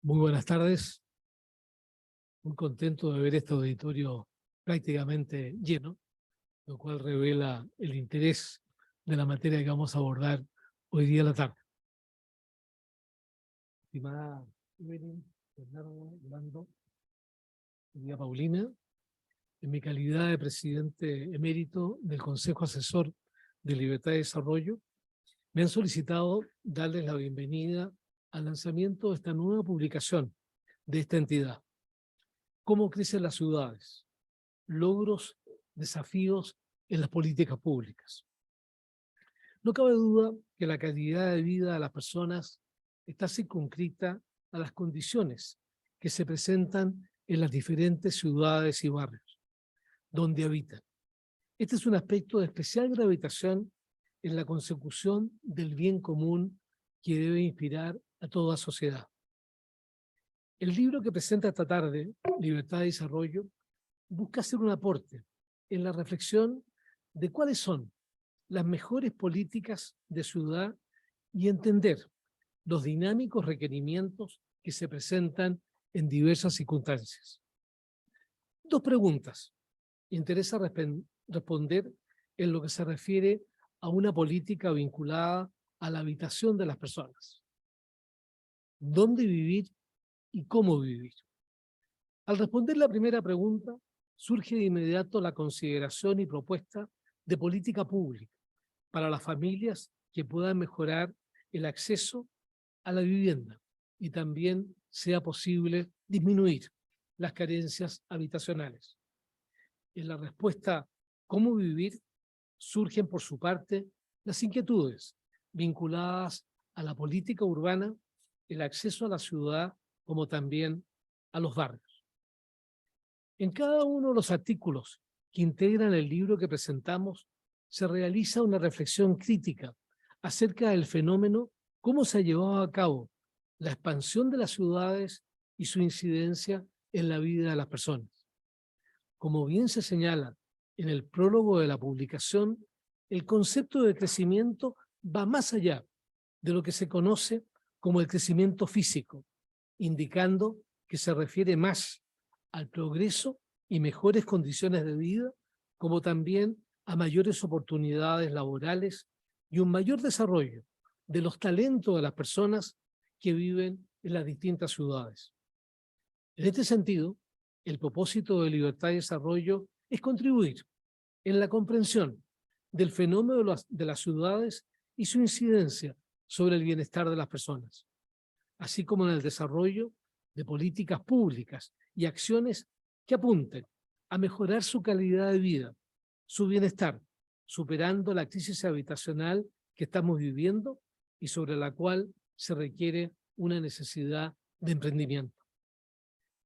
Muy buenas tardes. Muy contento de ver este auditorio prácticamente lleno, lo cual revela el interés de la materia que vamos a abordar hoy día a la tarde. Estimada Evelyn, Bernardo, Orlando, querida Paulina, en mi calidad de presidente emérito del Consejo Asesor de Libertad y Desarrollo, me han solicitado darles la bienvenida al lanzamiento de esta nueva publicación de esta entidad. ¿Cómo crecen las ciudades? Logros, desafíos en las políticas públicas. No cabe duda que la calidad de vida de las personas está circunscrita a las condiciones que se presentan en las diferentes ciudades y barrios donde habitan. Este es un aspecto de especial gravitación en la consecución del bien común que debe inspirar a toda sociedad. El libro que presenta esta tarde, Libertad y Desarrollo, busca hacer un aporte en la reflexión de cuáles son las mejores políticas de ciudad y entender los dinámicos requerimientos que se presentan en diversas circunstancias. Dos preguntas interesa responder en lo que se refiere a una política vinculada a la habitación de las personas. ¿Dónde vivir y cómo vivir? Al responder la primera pregunta, surge de inmediato la consideración y propuesta de política pública para las familias que puedan mejorar el acceso a la vivienda y también sea posible disminuir las carencias habitacionales. En la respuesta ¿cómo vivir? Surgen por su parte las inquietudes vinculadas a la política urbana, el acceso a la ciudad, como también a los barrios. En cada uno de los artículos que integran el libro que presentamos, se realiza una reflexión crítica acerca del fenómeno, cómo se ha llevado a cabo la expansión de las ciudades y su incidencia en la vida de las personas. Como bien se señala en el prólogo de la publicación, el concepto de crecimiento va más allá de lo que se conoce como el crecimiento físico, indicando que se refiere más al progreso y mejores condiciones de vida, como también a mayores oportunidades laborales y un mayor desarrollo de los talentos de las personas que viven en las distintas ciudades. En este sentido, el propósito de Libertad y Desarrollo es contribuir en la comprensión del fenómeno de las ciudades y su incidencia sobre el bienestar de las personas, así como en el desarrollo de políticas públicas y acciones que apunten a mejorar su calidad de vida, su bienestar, superando la crisis habitacional que estamos viviendo y sobre la cual se requiere una necesidad de emprendimiento.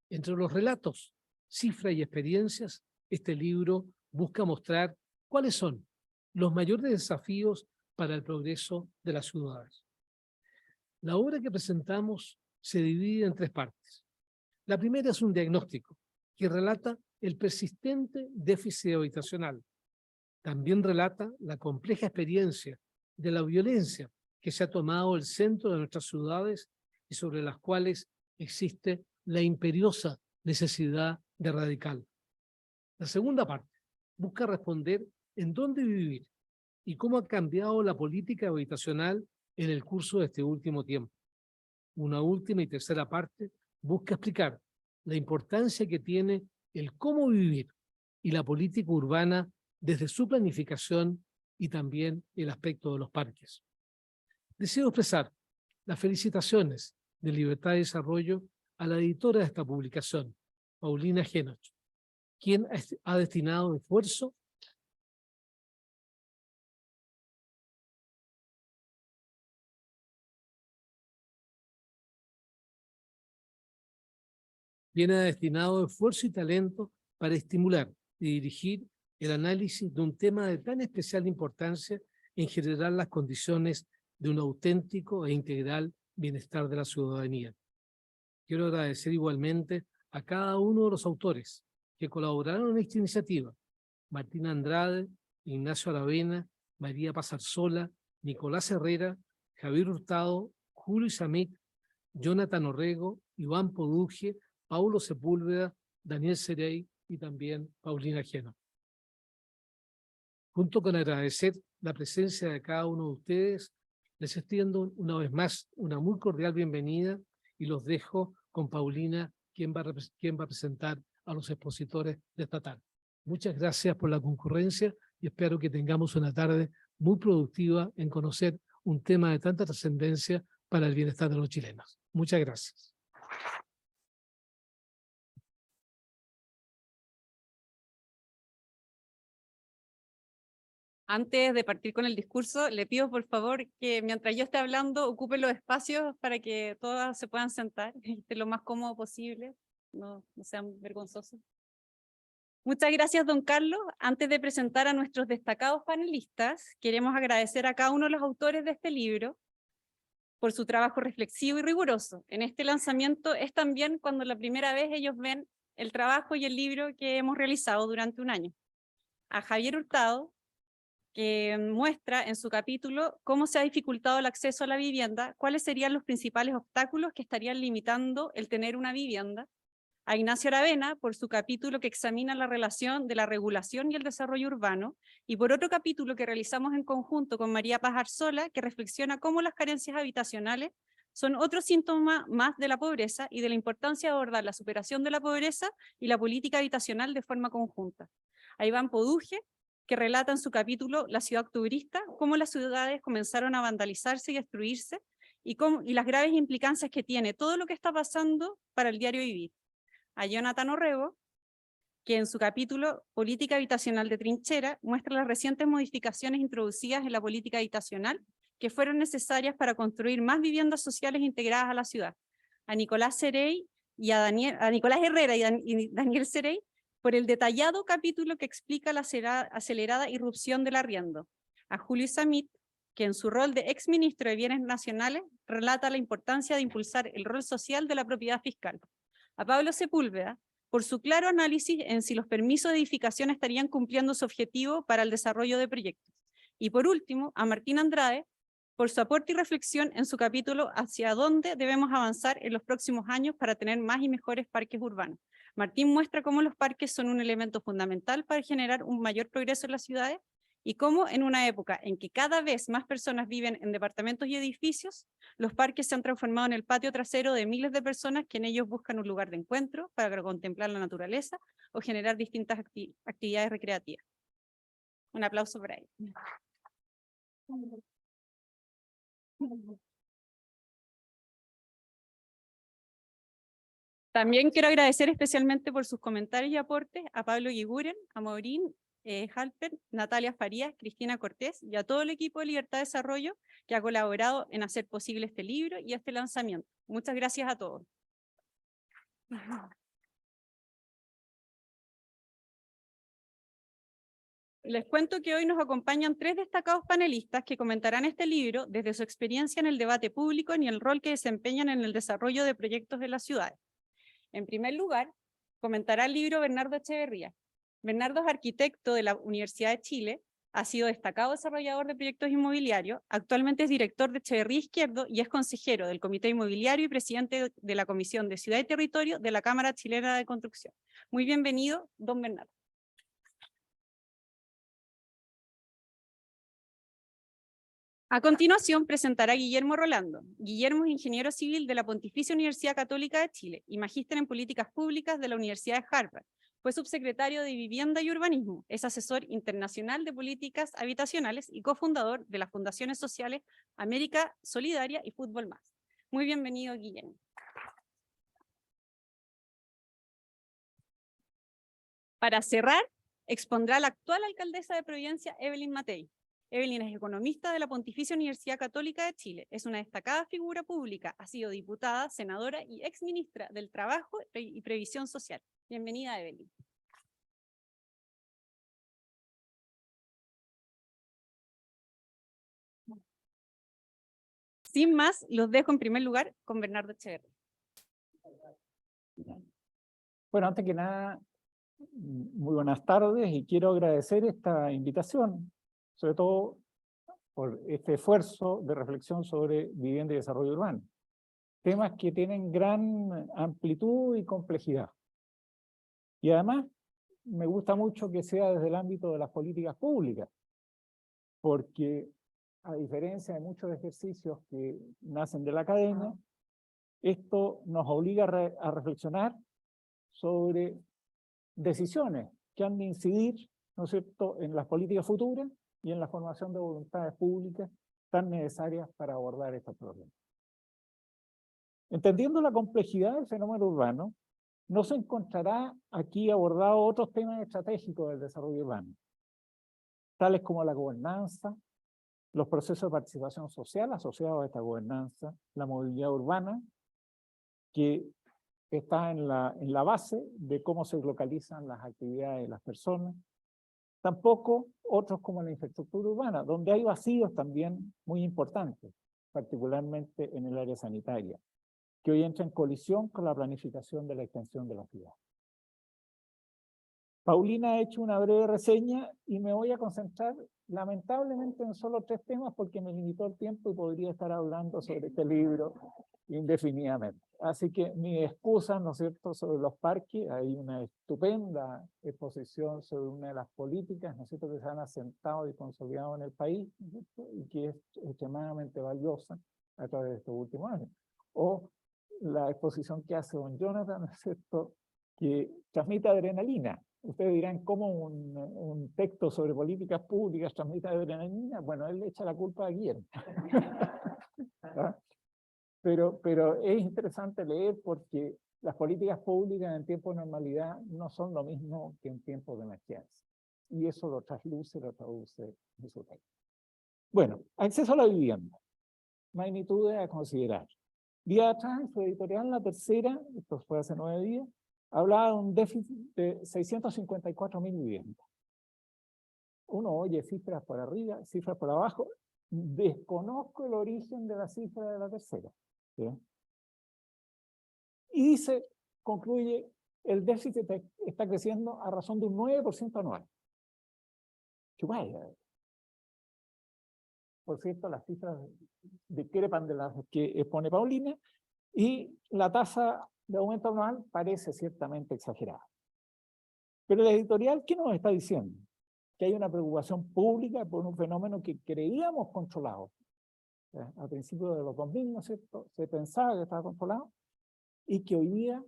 Entre los relatos, cifras y experiencias, este libro busca mostrar cuáles son los mayores desafíos para el progreso de las ciudades. La obra que presentamos se divide en tres partes. La primera es un diagnóstico que relata el persistente déficit habitacional. También relata la compleja experiencia de la violencia que se ha tomado el centro de nuestras ciudades y sobre las cuales existe la imperiosa necesidad de erradicarla. La segunda parte busca responder en dónde vivir y cómo ha cambiado la política habitacional en el curso de este último tiempo. Una última y tercera parte busca explicar la importancia que tiene el cómo vivir y la política urbana desde su planificación y también el aspecto de los parques. Deseo expresar las felicitaciones de Libertad y Desarrollo a la editora de esta publicación, Paulina Genoch, quien ha destinado esfuerzo y talento para estimular y dirigir el análisis de un tema de tan especial importancia en generar las condiciones de un auténtico e integral bienestar de la ciudadanía. Quiero agradecer igualmente a cada uno de los autores que colaboraron en esta iniciativa: Martín Andrade, Ignacio Aravena, María Pasarzola, Nicolás Herrera, Javier Hurtado, Julio Samit, Jonathan Orrego, Iván Poduje, Paulo Sepúlveda, Daniel Cerey y también Paulina Genoch. Junto con agradecer la presencia de cada uno de ustedes, les extiendo una vez más una muy cordial bienvenida y los dejo con Paulina, quien va a presentar a los expositores de esta tarde. Muchas gracias por la concurrencia y espero que tengamos una tarde muy productiva en conocer un tema de tanta trascendencia para el bienestar de los chilenos. Muchas gracias. Antes de partir con el discurso, le pido por favor que mientras yo esté hablando ocupe los espacios para que todas se puedan sentar y esté lo más cómodo posible, no sean vergonzosos. Muchas gracias, don Carlos. Antes de presentar a nuestros destacados panelistas, queremos agradecer a cada uno de los autores de este libro por su trabajo reflexivo y riguroso. En este lanzamiento es también cuando la primera vez ellos ven el trabajo y el libro que hemos realizado durante un año. A Javier Hurtado, que muestra en su capítulo cómo se ha dificultado el acceso a la vivienda, cuáles serían los principales obstáculos que estarían limitando el tener una vivienda. A Ignacio Aravena, por su capítulo que examina la relación de la regulación y el desarrollo urbano, y por otro capítulo que realizamos en conjunto con María Pasarzola, que reflexiona cómo las carencias habitacionales son otro síntoma más de la pobreza y de la importancia de abordar la superación de la pobreza y la política habitacional de forma conjunta. A Iván Poduje, que relata en su capítulo La ciudad octubrista, cómo las ciudades comenzaron a vandalizarse y destruirse, y las graves implicancias que tiene todo lo que está pasando para el diario vivir. A Jonathan Orrego, que en su capítulo Política habitacional de trinchera muestra las recientes modificaciones introducidas en la política habitacional que fueron necesarias para construir más viviendas sociales integradas a la ciudad. A Nicolás Cerey y a Nicolás Herrera y Daniel Cerey por el detallado capítulo que explica la acelerada irrupción del arriendo. A Julio Samit, que en su rol de exministro de Bienes Nacionales relata la importancia de impulsar el rol social de la propiedad fiscal. A Pablo Sepúlveda, por su claro análisis en si los permisos de edificación estarían cumpliendo su objetivo para el desarrollo de proyectos. Y por último, a Martín Andrade, por su aporte y reflexión en su capítulo hacia dónde debemos avanzar en los próximos años para tener más y mejores parques urbanos. Martín muestra cómo los parques son un elemento fundamental para generar un mayor progreso en las ciudades y cómo en una época en que cada vez más personas viven en departamentos y edificios, los parques se han transformado en el patio trasero de miles de personas que en ellos buscan un lugar de encuentro para contemplar la naturaleza o generar distintas actividades recreativas. Un aplauso para ellos. También quiero agradecer especialmente por sus comentarios y aportes a Pablo Guiguren, a Maurín Halper, Natalia Farías, Cristina Cortés y a todo el equipo de Libertad de Desarrollo que ha colaborado en hacer posible este libro y este lanzamiento. Muchas gracias a todos. Les cuento que hoy nos acompañan 3 destacados panelistas que comentarán este libro desde su experiencia en el debate público y el rol que desempeñan en el desarrollo de proyectos de las ciudades. En primer lugar, comentará el libro Bernardo Echeverría. Bernardo es arquitecto de la Universidad de Chile, ha sido destacado desarrollador de proyectos inmobiliarios, actualmente es director de Echeverría Izquierdo y es consejero del Comité Inmobiliario y presidente de la Comisión de Ciudad y Territorio de la Cámara Chilena de Construcción. Muy bienvenido, don Bernardo. A continuación presentará Guillermo Rolando. Guillermo es ingeniero civil de la Pontificia Universidad Católica de Chile y magíster en políticas públicas de la Universidad de Harvard. Fue subsecretario de Vivienda y Urbanismo, es asesor internacional de políticas habitacionales y cofundador de las fundaciones sociales América Solidaria y Fútbol Más. Muy bienvenido, Guillermo. Para cerrar, expondrá la actual alcaldesa de Providencia, Evelyn Matei. Evelyn es economista de la Pontificia Universidad Católica de Chile. Es una destacada figura pública. Ha sido diputada, senadora y exministra del Trabajo y Previsión Social. Bienvenida, Evelyn. Sin más, los dejo en primer lugar con Bernardo Echeverría. Bueno, antes que nada, muy buenas tardes y quiero agradecer esta invitación, sobre todo por este esfuerzo de reflexión sobre vivienda y desarrollo urbano. Temas que tienen gran amplitud y complejidad. Y además, me gusta mucho que sea desde el ámbito de las políticas públicas, porque a diferencia de muchos ejercicios que nacen de la academia, esto nos obliga a reflexionar sobre decisiones que han de incidir, ¿no es cierto?, en las políticas futuras y en la formación de voluntades públicas tan necesarias para abordar estos problemas. Entendiendo la complejidad del fenómeno urbano, no se encontrará aquí abordados otros temas estratégicos del desarrollo urbano, tales como la gobernanza, los procesos de participación social asociados a esta gobernanza, la movilidad urbana, que está en la base de cómo se localizan las actividades de las personas. Tampoco otros como la infraestructura urbana, donde hay vacíos también muy importantes, particularmente en el área sanitaria, que hoy entra en colisión con la planificación de la extensión de la ciudad. Paulina ha hecho una breve reseña y me voy a concentrar lamentablemente en solo 3 temas porque me limitó el tiempo y podría estar hablando sobre este libro indefinidamente. Así que mi excusa, ¿no es cierto?, sobre los parques. Hay una estupenda exposición sobre una de las políticas, ¿no es cierto?, que se han asentado y consolidado en el país, ¿no es cierto?, y que es extremadamente valiosa a través de estos últimos años. O la exposición que hace don Jonathan, ¿no es cierto?, que transmite adrenalina. Ustedes dirán, ¿cómo un texto sobre políticas públicas transmite adrenalina? Bueno, él le echa la culpa a Guillermo. ¿Ah? Pero es interesante leer porque las políticas públicas en tiempos de normalidad no son lo mismo que en tiempos de emergencia. Y eso lo trasluce, lo traduce en su texto. Bueno, acceso a la vivienda. Magnitudes a considerar. Día atrás, en su editorial, La Tercera, esto fue hace 9 días, hablaba de un déficit de 654.000 viviendas. Uno oye cifras por arriba, cifras por abajo. Desconozco el origen de la cifra de La Tercera. ¿Sí? Y dice, concluye, el déficit está creciendo a razón de un 9% anual. Chupaya. Por cierto, las cifras discrepan de las que expone Paulina, y la tasa de aumento anual parece ciertamente exagerada. Pero la editorial, ¿qué nos está diciendo? Que hay una preocupación pública por un fenómeno que creíamos controlado. A principios de los 2000, ¿no es cierto?, se pensaba que estaba controlado, y que hoy día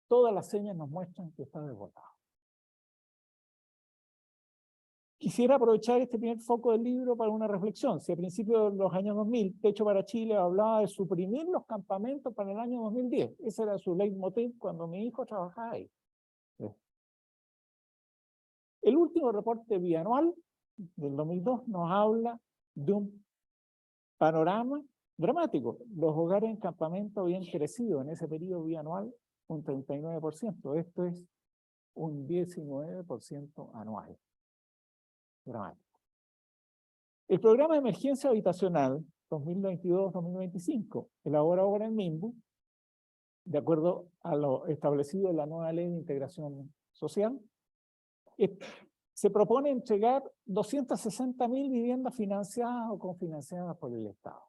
todas las señas nos muestran que está desbordado. Quisiera aprovechar este primer foco del libro para una reflexión. Si a principios de los años 2000, Techo para Chile hablaba de suprimir los campamentos para el año 2010, ese era su leitmotiv cuando mi hijo trabajaba ahí. El último reporte bianual del 2002 nos habla de un panorama dramático. Los hogares en campamento habían crecido en ese periodo bianual un 39%. Esto es un 19% anual. Dramático. El programa de emergencia habitacional 2022-2025, elabora ahora el MIMBU, de acuerdo a lo establecido en la nueva ley de integración social, se propone entregar 260.000 viviendas financiadas o cofinanciadas por el Estado.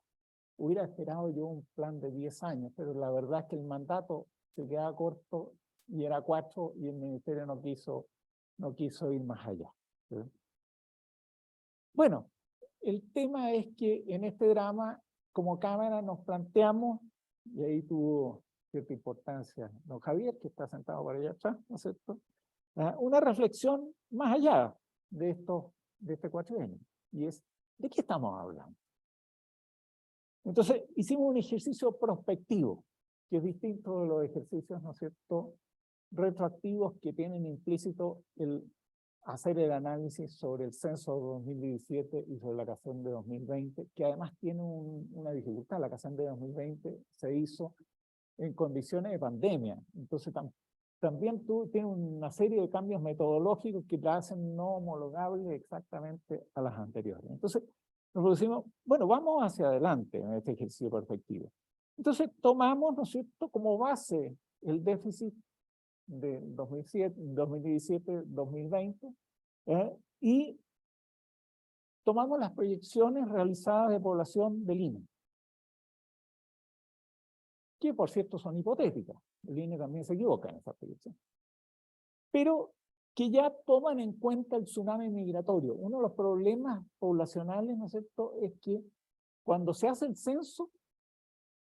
Hubiera esperado yo un plan de 10 años, pero la verdad es que el mandato se quedaba corto y era 4 y el ministerio no quiso ir más allá. ¿Sí? Bueno, el tema es que en este drama, como Cámara, nos planteamos, y ahí tuvo cierta importancia don Javier, que está sentado por allá atrás, ¿no es cierto?, una reflexión más allá de este cuatrienio, y es, ¿de qué estamos hablando? Entonces, hicimos un ejercicio prospectivo, que es distinto de los ejercicios, ¿no es cierto?, retroactivos que tienen implícito el hacer el análisis sobre el censo de 2017 y sobre la CACEN de 2020, que además tiene una dificultad. La CACEN de 2020 se hizo en condiciones de pandemia, entonces también tiene una serie de cambios metodológicos que la hacen no homologable exactamente a las anteriores. Entonces, nos producimos, bueno, vamos hacia adelante en este ejercicio perspectivo. Entonces, tomamos, ¿no es cierto?, como base el déficit de 2017-2020, y tomamos las proyecciones realizadas de población del INE, que por cierto son hipotéticas. El INE también se equivoca en esas proyecciones, pero que ya toman en cuenta el tsunami migratorio. Uno de los problemas poblacionales, ¿no es cierto?, es que cuando se hace el censo,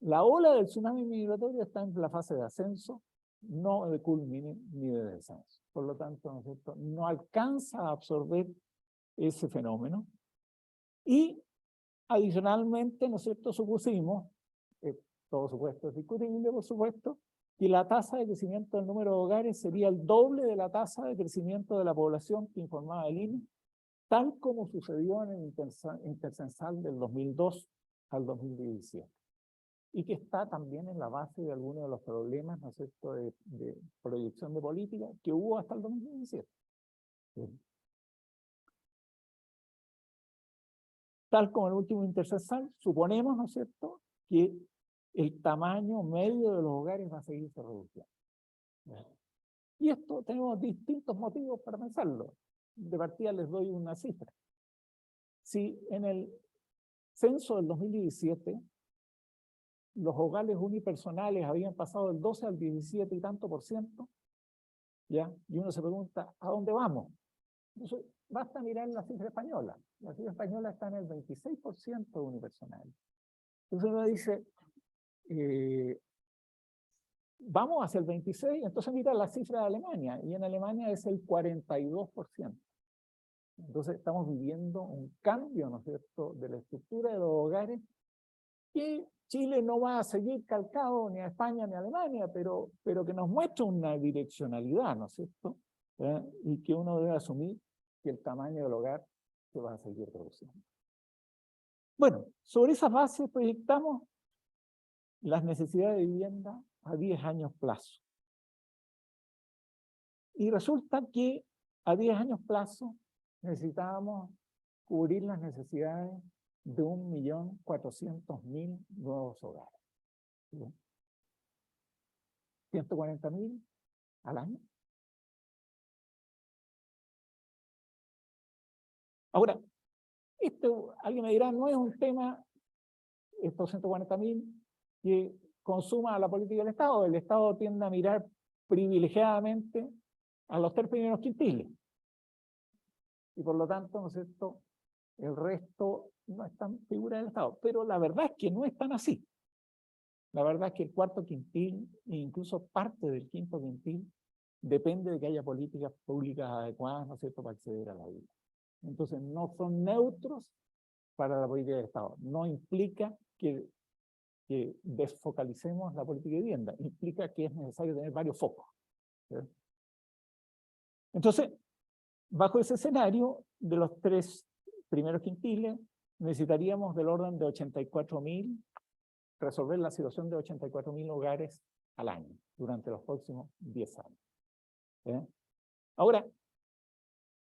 la ola del tsunami migratorio está en la fase de ascenso, no de culmine ni de descenso. Por lo tanto, ¿no es cierto?, no alcanza a absorber ese fenómeno. Y adicionalmente, ¿no es cierto?, supusimos, todo supuesto es discutible, por supuesto, que la tasa de crecimiento del número de hogares sería el doble de la tasa de crecimiento de la población que informaba el INE, tal como sucedió en el intercensal del 2002 al 2017. Y que está también en la base de algunos de los problemas, ¿no es cierto?, de proyección de política que hubo hasta el 2017. Tal como el último intercensal, suponemos, ¿no es cierto?, que el tamaño medio de los hogares va a seguirse reduciendo. Y esto tenemos distintos motivos para pensarlo. De partida les doy una cifra. Si en el censo del 2017 los hogares unipersonales habían pasado del 12 al 17 y tanto por ciento, ¿ya? Y uno se pregunta, ¿a dónde vamos? Entonces, basta mirar la cifra española. La cifra española está en el 26% de unipersonales. Entonces uno dice, vamos hacia el 26%, entonces mira la cifra de Alemania, y en Alemania es el 42%. Entonces estamos viviendo un cambio, ¿no es cierto?, de la estructura de los hogares, que Chile no va a seguir calcado ni a España ni a Alemania, pero que nos muestra una direccionalidad, ¿no es cierto?, y que uno debe asumir que el tamaño del hogar se va a seguir reduciendo. Bueno, sobre esas bases proyectamos las necesidades de vivienda a 10 años plazo. Y resulta que a 10 años plazo necesitábamos cubrir las necesidades de 1.400.000 nuevos hogares. ¿Sí? 140.000 al año. Ahora, esto, alguien me dirá, no es un tema, estos 140.000, que consuma la política del Estado. El Estado tiende a mirar privilegiadamente a los 3 primeros quintiles. Y por lo tanto, ¿no es cierto?, el resto no es tan figura del Estado. Pero la verdad es que no es tan así. La verdad es que el cuarto quintil, e incluso parte del quinto quintil, depende de que haya políticas públicas adecuadas, ¿no es cierto?, para acceder a la vida. Entonces, no son neutros para la política del Estado. No implica que desfocalicemos la política de vivienda. Implica que es necesario tener varios focos. ¿Sí? Entonces, bajo ese escenario, de los 3 primeros quintiles, necesitaríamos del orden de 84.000, resolver la situación de 84.000 hogares al año, durante los próximos 10 años. Ahora,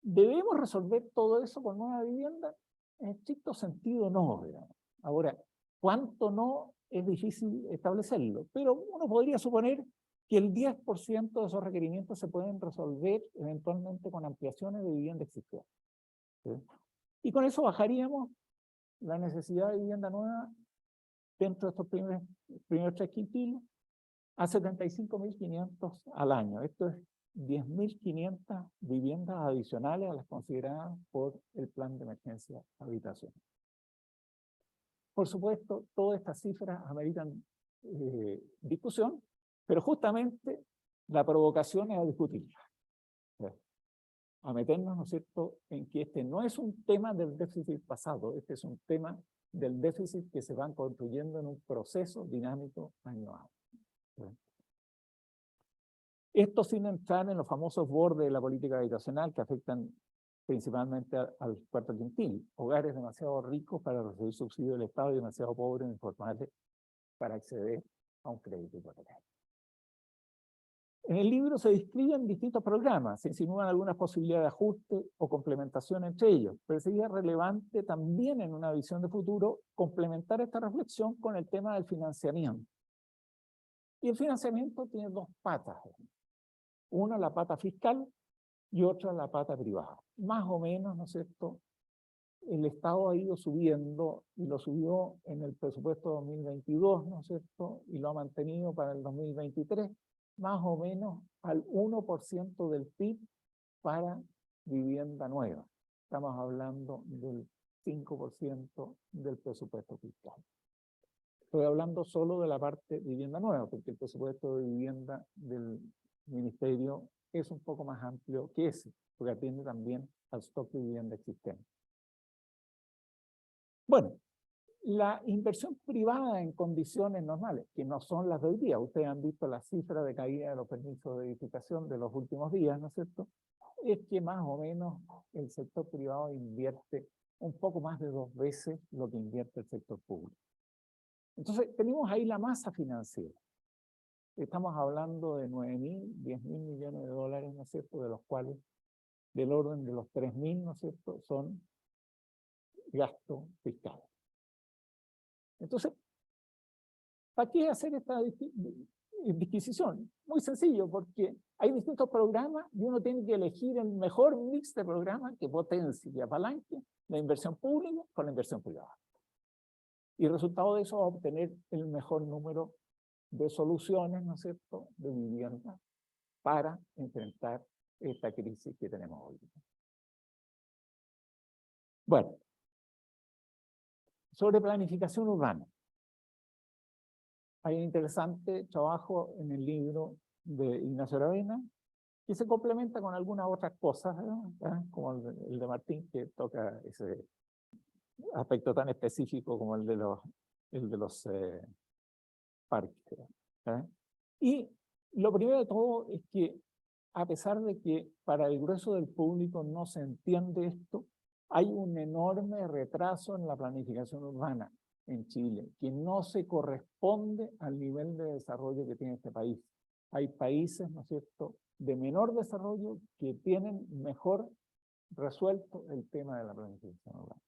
¿debemos resolver todo eso con nueva vivienda? En estricto sentido, no. Digamos. Ahora, ¿cuánto no? Es difícil establecerlo, pero uno podría suponer que el 10% de esos requerimientos se pueden resolver eventualmente con ampliaciones de vivienda existente. ¿Sí? Y con eso bajaríamos la necesidad de vivienda nueva dentro de estos primeros 3 quintiles a 75.500 al año. Esto es 10.500 viviendas adicionales a las consideradas por el Plan de Emergencia Habitacional. Por supuesto, todas estas cifras ameritan discusión, pero justamente la provocación es a discutirlas. a meternos, ¿no es cierto?, en que este no es un tema del déficit pasado, este es un tema del déficit que se van construyendo en un proceso dinámico año a año. Esto sin entrar en los famosos bordes de la política habitacional que afectan principalmente al cuarto quintil. Hogares demasiado ricos para recibir subsidio del Estado y demasiado pobres e informales para acceder a un crédito hipotecario. En el libro se describen distintos programas, se insinúan algunas posibilidades de ajuste o complementación entre ellos, pero sería relevante también en una visión de futuro complementar esta reflexión con el tema del financiamiento. Y el financiamiento tiene dos patas. Una, la pata fiscal, y otra, la pata privada. Más o menos, ¿no es cierto?, el Estado ha ido subiendo, y lo subió en el presupuesto 2022, ¿no es cierto?, y lo ha mantenido para el 2023, más o menos al 1% del PIB para vivienda nueva. Estamos hablando del 5% del presupuesto fiscal. Estoy hablando solo de la parte vivienda nueva, porque el presupuesto de vivienda del Ministerio es un poco más amplio que ese, porque atiende también al stock de vivienda existente. Bueno, la inversión privada en condiciones normales, que no son las de hoy día, ustedes han visto la cifra de caída de los permisos de edificación de los últimos días, ¿no es cierto?, es que más o menos el sector privado invierte un poco más de 2 veces lo que invierte el sector público. Entonces, tenemos ahí la masa financiera. Estamos hablando de 9.000, 10.000 millones de dólares, ¿no es cierto?, de los cuales del orden de los 3.000, ¿no es cierto?, son gasto fiscal. Entonces, ¿para qué hacer esta disquisición? Muy sencillo, porque hay distintos programas y uno tiene que elegir el mejor mix de programas que potencie y apalanque la inversión pública con la inversión privada. Y el resultado de eso va a obtener el mejor número de soluciones, ¿no es cierto?, de vivienda para enfrentar esta crisis que tenemos hoy. Bueno, sobre planificación urbana. Hay un interesante trabajo en el libro de Ignacio Aravena que se complementa con algunas otras cosas, como el de Martín, que toca ese aspecto tan específico como el de los parques. Y lo primero de todo es que, a pesar de que para el grueso del público no se entiende esto, hay un enorme retraso en la planificación urbana en Chile, que no se corresponde al nivel de desarrollo que tiene este país. Hay países, ¿no es cierto?, de menor desarrollo que tienen mejor resuelto el tema de la planificación urbana.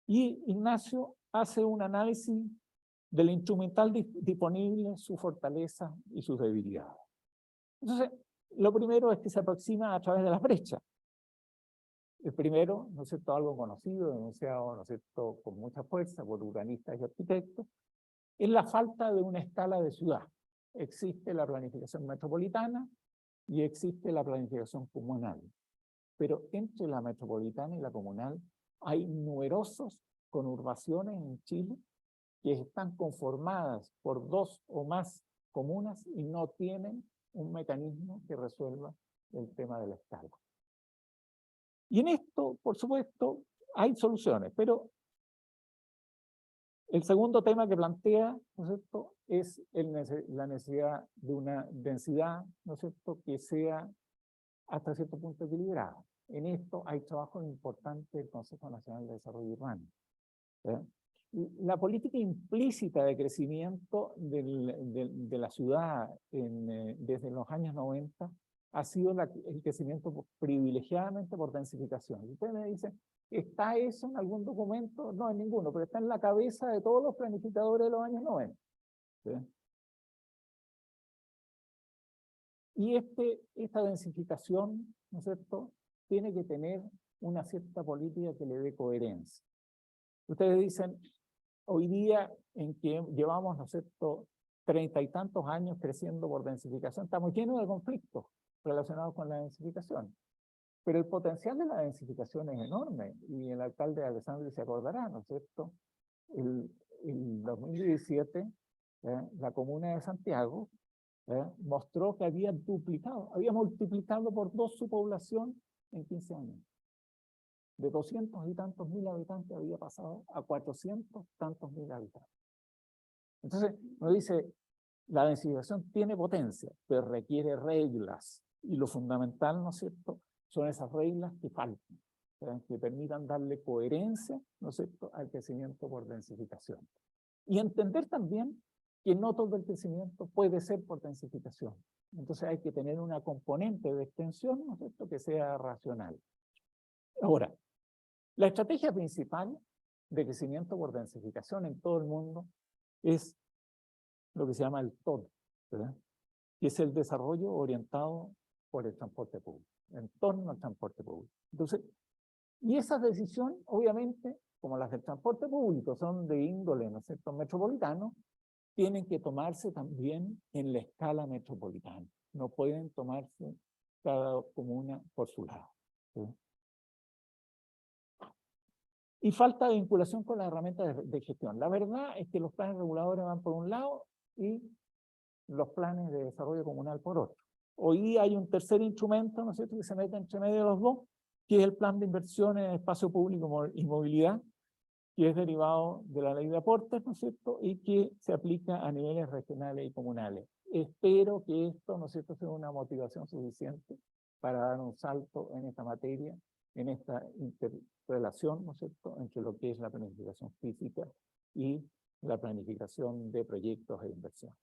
Y Ignacio hace un análisis del instrumental disponible, su fortaleza y sus debilidades. Entonces, lo primero es que se aproxima a través de las brechas. El primero, ¿no es cierto?, algo conocido, denunciado, ¿no es cierto?, con mucha fuerza por urbanistas y arquitectos, es la falta de una escala de ciudad. Existe la planificación metropolitana y existe la planificación comunal. Pero entre la metropolitana y la comunal hay numerosos conurbaciones en Chile que están conformadas por 2 o más comunas y no tienen un mecanismo que resuelva el tema de la escala. Y en esto, por supuesto, hay soluciones, pero el segundo tema que plantea, ¿no es cierto?, es la necesidad de una densidad, ¿no es cierto?, que sea hasta cierto punto equilibrada. En esto hay trabajo importante del Consejo Nacional de Desarrollo Urbano. La política implícita de crecimiento de la ciudad desde los años 90 ha sido el crecimiento privilegiadamente por densificación. Y ustedes me dicen, ¿está eso en algún documento? No, en ninguno, pero está en la cabeza de todos los planificadores de los años 90. ¿Sí? Y esta densificación, ¿no es cierto?, tiene que tener una cierta política que le dé coherencia. Ustedes dicen, hoy día en que llevamos, ¿no es cierto?, 30 y tantos años creciendo por densificación, estamos llenos de conflictos relacionados con la densificación. Pero el potencial de la densificación es enorme, y el alcalde Alessandri se acordará, ¿no es cierto? En 2017, la comuna de Santiago mostró que había multiplicado por 2 su población en 15 años. De 200 y tantos mil habitantes había pasado a 400 tantos mil habitantes. Entonces, nos dice, la densificación tiene potencia, pero requiere reglas. Y lo fundamental, ¿no es cierto?, son esas reglas que faltan, que permitan darle coherencia, ¿no es cierto?, al crecimiento por densificación. Y entender también que no todo el crecimiento puede ser por densificación. Entonces hay que tener una componente de extensión, ¿no es cierto?, que sea racional. Ahora, la estrategia principal de crecimiento por densificación en todo el mundo es lo que se llama el TOD, ¿verdad?, que es el desarrollo orientado por el transporte público, en torno al transporte público. Entonces, y esas decisiones, obviamente, como las del transporte público son de índole, ¿no es cierto?, metropolitano, tienen que tomarse también en la escala metropolitana. No pueden tomarse cada comuna por su lado, ¿sí? Y falta de vinculación con las herramientas de gestión. La verdad es que los planes reguladores van por un lado y los planes de desarrollo comunal por otro. Hoy día hay un tercer instrumento, ¿no es cierto?, que se mete entre medio de los dos, que es el plan de inversión en espacio público y movilidad, que es derivado de la ley de aportes, ¿no es cierto?, y que se aplica a niveles regionales y comunales. Espero que esto, ¿no es cierto?, sea una motivación suficiente para dar un salto en esta materia, en esta interrelación, ¿no es cierto?, entre lo que es la planificación física y la planificación de proyectos e inversión.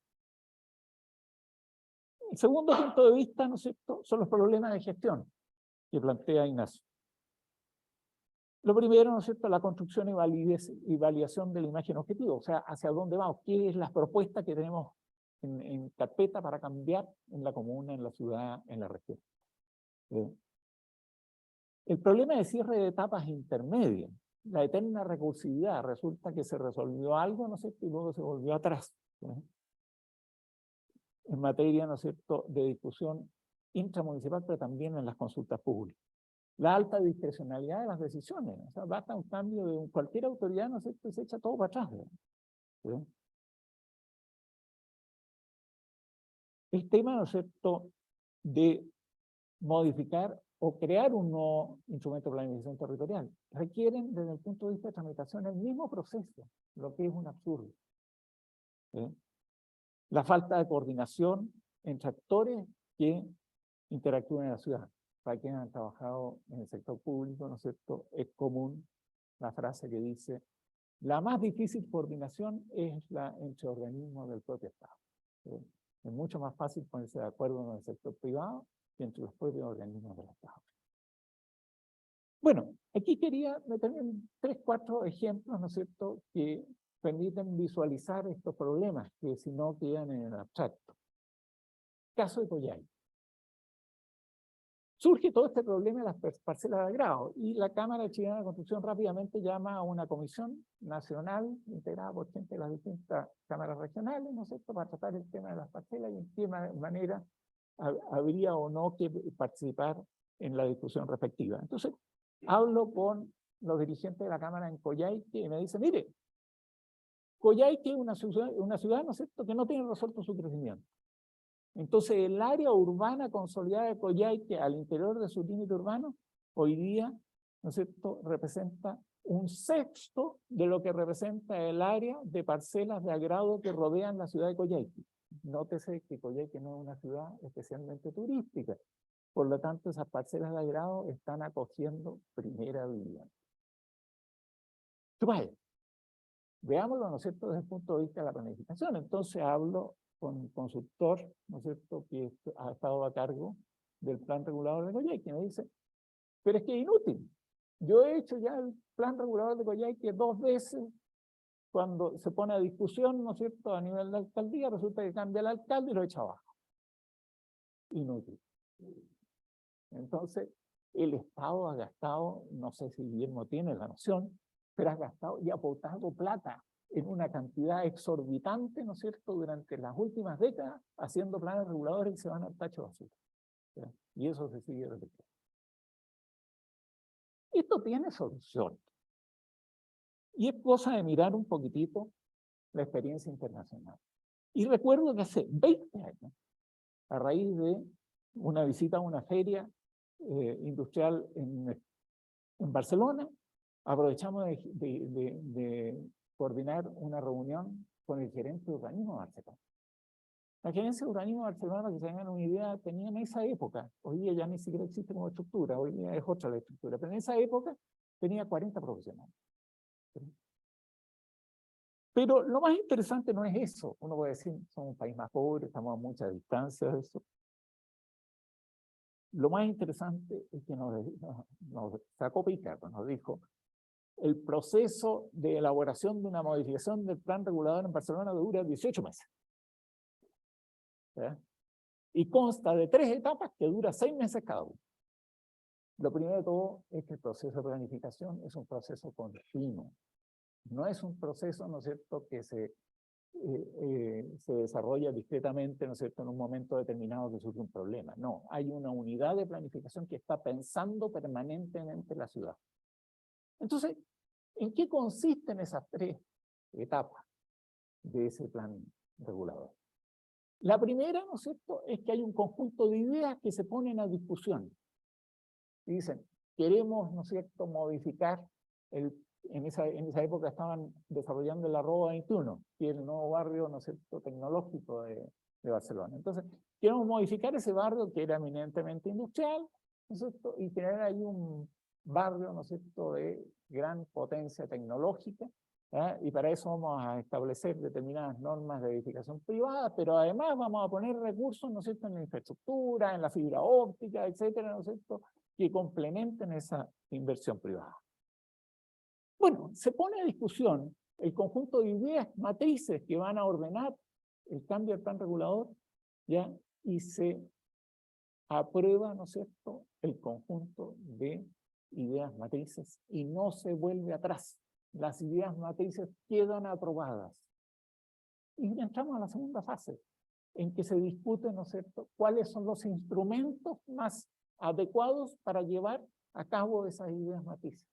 El segundo punto de vista, ¿no es cierto?, son los problemas de gestión que plantea Ignacio. Lo primero, ¿no es cierto?, la construcción y validación de la imagen objetivo, o sea, hacia dónde vamos, qué es la propuesta que tenemos en carpeta para cambiar en la comuna, en la ciudad, en la región. El problema de cierre de etapas intermedias, la eterna recursividad, resulta que se resolvió algo, ¿no es cierto?, y luego se volvió atrás, ¿no?, en materia, ¿no es cierto?, de discusión intramunicipal, pero también en las consultas públicas. La alta discrecionalidad de las decisiones, o sea, basta un cambio de cualquier autoridad, ¿no es cierto?, y se echa todo para atrás, ¿sí? El tema, ¿no es cierto?, de modificar o crear un nuevo instrumento de planificación territorial requieren, desde el punto de vista de tramitación, el mismo proceso, lo que es un absurdo, ¿sí? La falta de coordinación entre actores que interactúan en la ciudad. Para quienes han trabajado en el sector público, ¿no es cierto?, es común la frase que dice: la más difícil coordinación es la entre organismos del propio Estado. ¿Sí? Es mucho más fácil ponerse de acuerdo en el sector privado que entre los propios organismos del Estado. Bueno, aquí quería meterme en 3, 4 ejemplos, ¿no es cierto?, que permiten visualizar estos problemas que si no quedan en el abstracto. Caso de Coyhaique. Surge todo este problema de las parcelas de agrado y la Cámara Chilena de Construcción rápidamente llama a una comisión nacional integrada por gente de las distintas cámaras regionales, ¿no es cierto?, para tratar el tema de las parcelas y en qué manera habría o no que participar en la discusión respectiva. Entonces, hablo con los dirigentes de la Cámara en Coyhaique y me dicen: mire, Coyhaique es una ciudad, ¿no es cierto?, que no tiene resuelto su crecimiento. Entonces, el área urbana consolidada de Coyhaique al interior de su límite urbano, hoy día, ¿no es cierto?, representa 1/6 de lo que representa el área de parcelas de agrado que rodean la ciudad de Coyhaique. Nótese que Coyhaique no es una ciudad especialmente turística. Por lo tanto, esas parcelas de agrado están acogiendo primera vivienda. Veámoslo, ¿no es cierto?, desde el punto de vista de la planificación. Entonces hablo con un consultor, ¿no es cierto?, que ha estado a cargo del plan regulador de Coyhaique, que me dice: pero es que es inútil. Yo he hecho ya el plan regulador de Coyhaique 2 veces. Cuando se pone a discusión, ¿no es cierto?, a nivel de alcaldía, resulta que cambia el alcalde y lo echa abajo. Inútil. Entonces, el Estado ha gastado, no sé si Guillermo tiene la noción, pero ha gastado y ha aportado plata en una cantidad exorbitante, ¿no es cierto?, durante las últimas décadas, haciendo planes reguladores que se van al tacho de basura. ¿Sí? Y eso se sigue repitiendo. Esto tiene solución. Y es cosa de mirar un poquitito la experiencia internacional. Y recuerdo que hace 20 años, a raíz de una visita a una feria industrial en Barcelona. Aprovechamos de coordinar una reunión con el gerente de urbanismo de Barcelona. La gerencia de urbanismo de Barcelona, para que se tengan una idea, tenía en esa época, hoy día ya ni siquiera existe como estructura, hoy día es otra la estructura, pero en esa época tenía 40 profesionales. Pero lo más interesante no es eso. Uno puede decir, somos un país más pobre, estamos a mucha distancia de eso. Lo más interesante es que nos sacó Picardo, nos dijo, el proceso de elaboración de una modificación del plan regulador en Barcelona dura 18 meses. ¿Ya? Y consta de 3 etapas que dura 6 meses cada uno. Lo primero de todo es que el proceso de planificación es un proceso continuo. No es un proceso, ¿no es cierto?, que se desarrolla discretamente, ¿no es cierto?, en un momento determinado que surge un problema. No, hay una unidad de planificación que está pensando permanentemente la ciudad. Entonces, ¿en qué consisten esas 3 etapas de ese plan regulador? La primera, ¿no es cierto?, es que hay un conjunto de ideas que se ponen a discusión. Y dicen, queremos, ¿no es cierto?, modificar en esa época estaban desarrollando el Arroba 21, que es el nuevo barrio, ¿no es cierto?, tecnológico de Barcelona. Entonces, queremos modificar ese barrio que era eminentemente industrial, ¿no es cierto?, y tener ahí un barrio, ¿no es cierto?, de gran potencia tecnológica, ¿eh? Y para eso vamos a establecer determinadas normas de edificación privada, pero además vamos a poner recursos, ¿no es cierto?, en la infraestructura, en la fibra óptica, etcétera, ¿no es cierto?, que complementen esa inversión privada. Bueno, se pone a discusión el conjunto de ideas matrices que van a ordenar el cambio del plan regulador, ¿ya? Y se aprueba, ¿no es cierto?, el conjunto de ideas matrices y no se vuelve atrás. Las ideas matrices quedan aprobadas. Y entramos a la segunda fase, en que se discute, ¿no es cierto?, cuáles son los instrumentos más adecuados para llevar a cabo esas ideas matrices.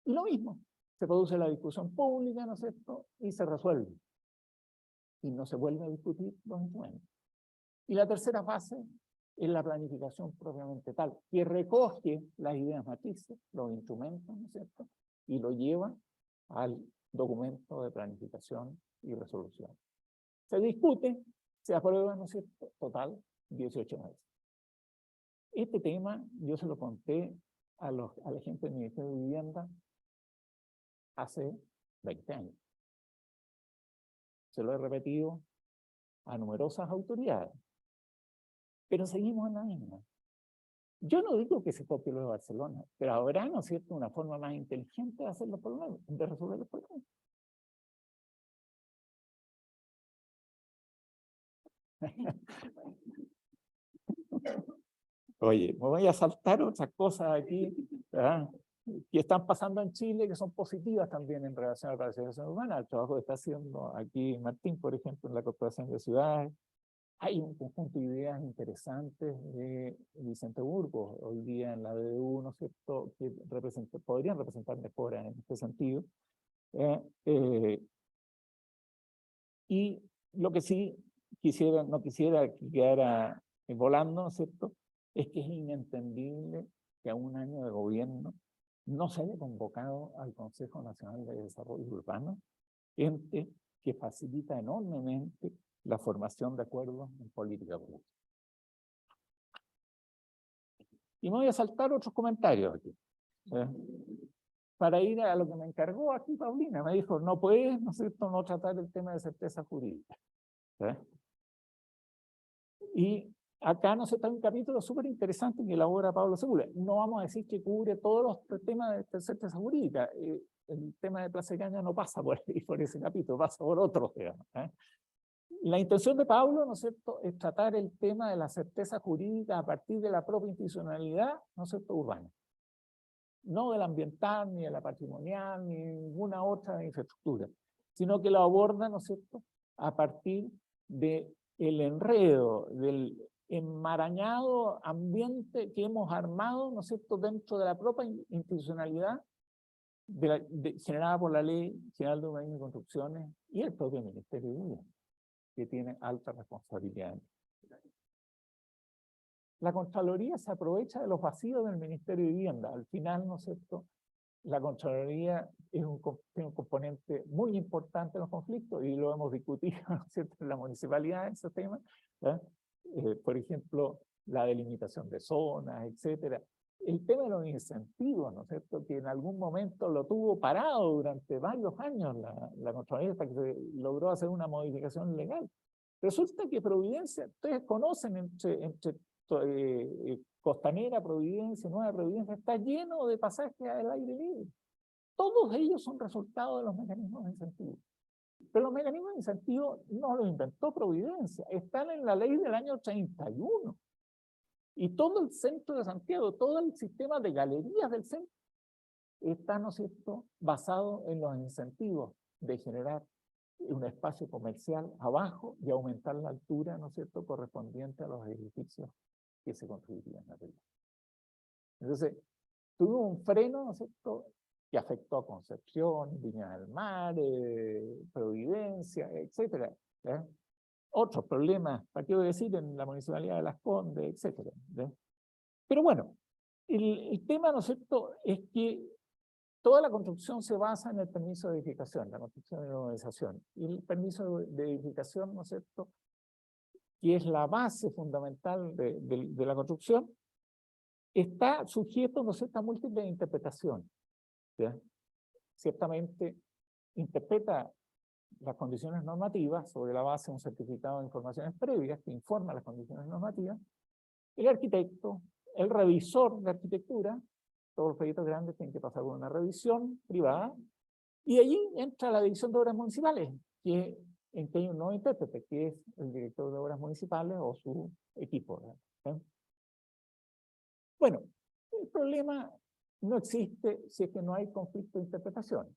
Y lo mismo, se produce la discusión pública, ¿no es cierto?, y se resuelve. Y no se vuelve a discutir los instrumentos. Y la tercera fase es la planificación propiamente tal, que recoge las ideas matrices, los instrumentos, ¿no es cierto?, y lo lleva al documento de planificación y resolución. Se discute, se aprueba, ¿no es cierto?, total, 18 meses. Este tema yo se lo conté a la gente del Ministerio de Vivienda hace 20 años. Se lo he repetido a numerosas autoridades, pero seguimos en la misma. Yo no digo que se copie lo de Barcelona, pero habrá, ¿no es cierto?, una forma más inteligente de hacer los problemas, de resolver los problemas. Oye, me voy a saltar otras cosas aquí, ¿verdad?, que están pasando en Chile, que son positivas también en relación a la planificación urbana. El trabajo que está haciendo aquí Martín, por ejemplo, en la Corporación de Ciudades. Hay un conjunto de ideas interesantes de Vicente Burgos, hoy día en la BDU, ¿no es cierto?, que podrían representar mejoras en este sentido. Y lo que sí no quisiera que quedara volando, ¿no es cierto?, es que es inentendible que a un año de gobierno no se haya convocado al Consejo Nacional de Desarrollo Urbano, ente que facilita enormemente la formación de acuerdos en política pública. Y me voy a saltar otros comentarios aquí, para ir a lo que me encargó aquí Paulina. Me dijo, no puedes, ¿no es cierto?, no tratar el tema de certeza jurídica. Y acá, ¿no es cierto?, hay un capítulo súper interesante que elabora Pablo Segura. No vamos a decir que cubre todos los temas de certeza jurídica. El tema de Plaza Iraña no pasa por ese capítulo, pasa por otros, digamos. La intención de Pablo, ¿no es cierto?, es tratar el tema de la certeza jurídica a partir de la propia institucionalidad, ¿no es cierto?, urbana. No de la ambiental, ni de la patrimonial, ni ninguna otra infraestructura, sino que lo aborda, ¿no es cierto?, a partir del enredo, del enmarañado ambiente que hemos armado, ¿no es cierto?, dentro de la propia institucionalidad generada por la Ley General de Urbanismo y Construcciones y el propio Ministerio de Vivienda. que tiene alta responsabilidad. La Contraloría se aprovecha de los vacíos del Ministerio de Vivienda. Al final, ¿no es cierto?, la Contraloría tiene un componente muy importante en los conflictos y lo hemos discutido, ¿no es cierto?, en la municipalidad, en ese tema. Por ejemplo, la delimitación de zonas, etcétera. El tema de los incentivos, ¿no es cierto?, que en algún momento lo tuvo parado durante varios años la Contraloría hasta que se logró hacer una modificación legal. Resulta que Providencia, ustedes conocen entre Costanera, Providencia, Nueva Providencia, está lleno de pasajes al aire libre. Todos ellos son resultado de los mecanismos de incentivo. Pero los mecanismos de incentivo no los inventó Providencia, están en la ley del año 31. Y todo el centro de Santiago, todo el sistema de galerías del centro, está, ¿no es cierto?, basado en los incentivos de generar un espacio comercial abajo y aumentar la altura, ¿no es cierto?, correspondiente a los edificios que se construirían arriba. Entonces, tuvo un freno, ¿no es cierto?, que afectó a Concepción, Viña del Mar, Providencia, etcétera. Otros problemas, ¿para qué voy a decir?, en la Municipalidad de Las Condes, etcétera. Pero bueno, el tema, ¿no es cierto?, es que toda la construcción se basa en el permiso de edificación, la construcción de urbanización. Y el permiso de edificación, ¿no es cierto?, que es la base fundamental de la construcción, está sujeto, ¿no es cierto?, a múltiples interpretaciones. Ciertamente interpreta las condiciones normativas sobre la base de un certificado de informaciones previas que informa las condiciones normativas. El arquitecto, el revisor de arquitectura, todos los proyectos grandes tienen que pasar por una revisión privada, y allí entra la Dirección de Obras Municipales, en que hay un nuevo intérprete, que es el director de Obras Municipales o su equipo. Bueno, el problema no existe si es que no hay conflicto de interpretación.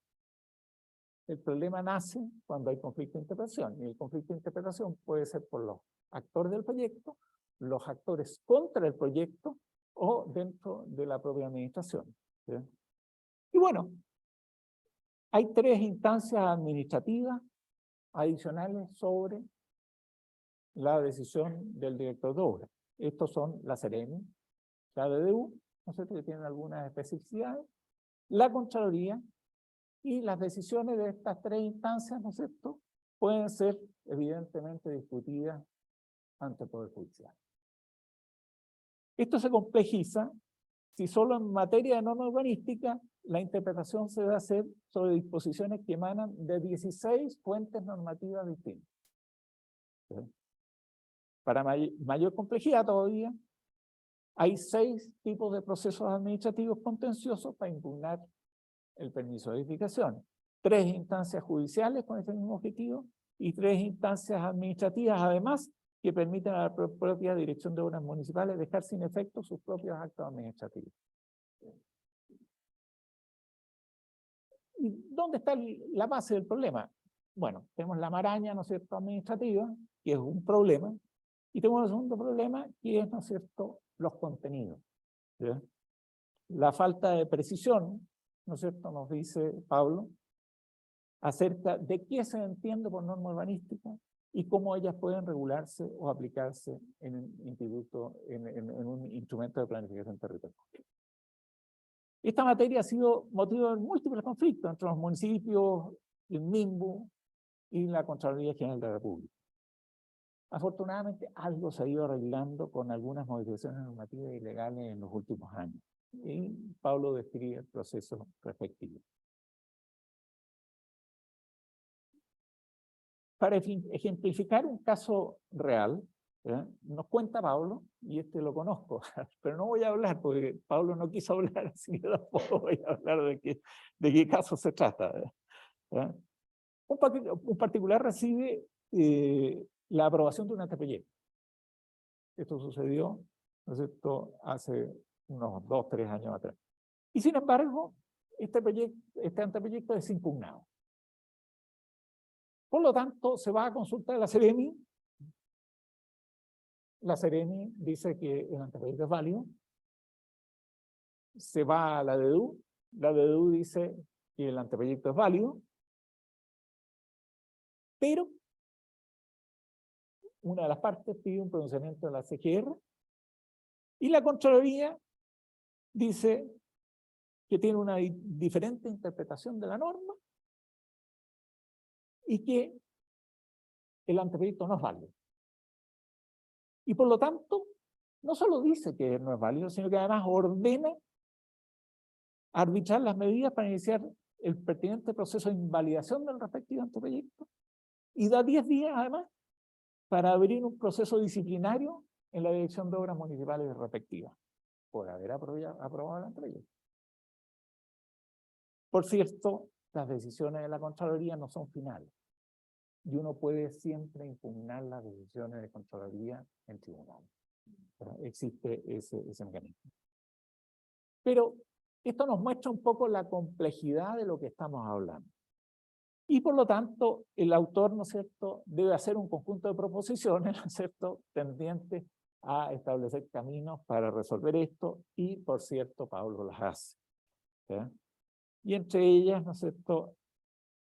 El problema nace cuando hay conflicto de interpretación, y el conflicto de interpretación puede ser por los actores del proyecto, los actores contra el proyecto o dentro de la propia administración. ¿Sí? Y bueno, hay 3 instancias administrativas adicionales sobre la decisión del director de obra. Estos son la Seremi, la DDU, ¿no es cierto?, que tienen algunas especificidades, la Contraloría, y las decisiones de estas 3 instancias, ¿no es cierto?, pueden ser evidentemente discutidas ante el Poder Judicial. Esto se complejiza si solo en materia de norma urbanística la interpretación se debe hacer sobre disposiciones que emanan de 16 fuentes normativas distintas. ¿Sí? Para mayor complejidad todavía, hay 6 tipos de procesos administrativos contenciosos para impugnar el permiso de edificación. 3 instancias judiciales con este mismo objetivo y 3 instancias administrativas, además, que permiten a la propia Dirección de Obras Municipales dejar sin efecto sus propios actos administrativos. ¿Y dónde está la base del problema? Bueno, tenemos la maraña, ¿no es cierto?, administrativa, que es un problema, y tenemos el segundo problema, que es, ¿no es cierto?, los contenidos. ¿Sí? La falta de precisión, ¿no es cierto?, nos dice Pablo, acerca de qué se entiende por norma urbanística y cómo ellas pueden regularse o aplicarse en un instrumento de planificación territorial. Esta materia ha sido motivo de múltiples conflictos entre los municipios, el MIMBU y la Contraloría General de la República. Afortunadamente, algo se ha ido arreglando con algunas modificaciones normativas y legales en los últimos años. Y Pablo describe el proceso respectivo. Para ejemplificar un caso real, nos cuenta Pablo, y este lo conozco, pero no voy a hablar porque Pablo no quiso hablar, así que tampoco voy a hablar de qué caso se trata. Un particular recibe la aprobación de un anteproyecto. Esto sucedió, ¿no es cierto?, hace unos 2 o 3 años atrás. Y sin embargo, este anteproyecto es impugnado. Por lo tanto, se va a consulta de la Seremi. La Seremi dice que el anteproyecto es válido. Se va a la DDU. La DDU dice que el anteproyecto es válido. Pero una de las partes pide un pronunciamiento de la CGR y la Contraloría dice que tiene una diferente interpretación de la norma y que el anteproyecto no es válido. Y por lo tanto, no solo dice que no es válido, sino que además ordena arbitrar las medidas para iniciar el pertinente proceso de invalidación del respectivo anteproyecto y da 10 días además para abrir un proceso disciplinario en la Dirección de Obras Municipales respectivas por haber aprobado el anteproyecto. Por cierto, las decisiones de la Contraloría no son finales y uno puede siempre impugnar las decisiones de Contraloría en tribunal. Existe ese mecanismo. Pero esto nos muestra un poco la complejidad de lo que estamos hablando. Y por lo tanto, el autor, ¿no es cierto?, debe hacer un conjunto de proposiciones, ¿no es cierto?, tendientes a establecer caminos para resolver esto, y por cierto, Pablo las hace. ¿Ya? Y entre ellas, ¿no es cierto?,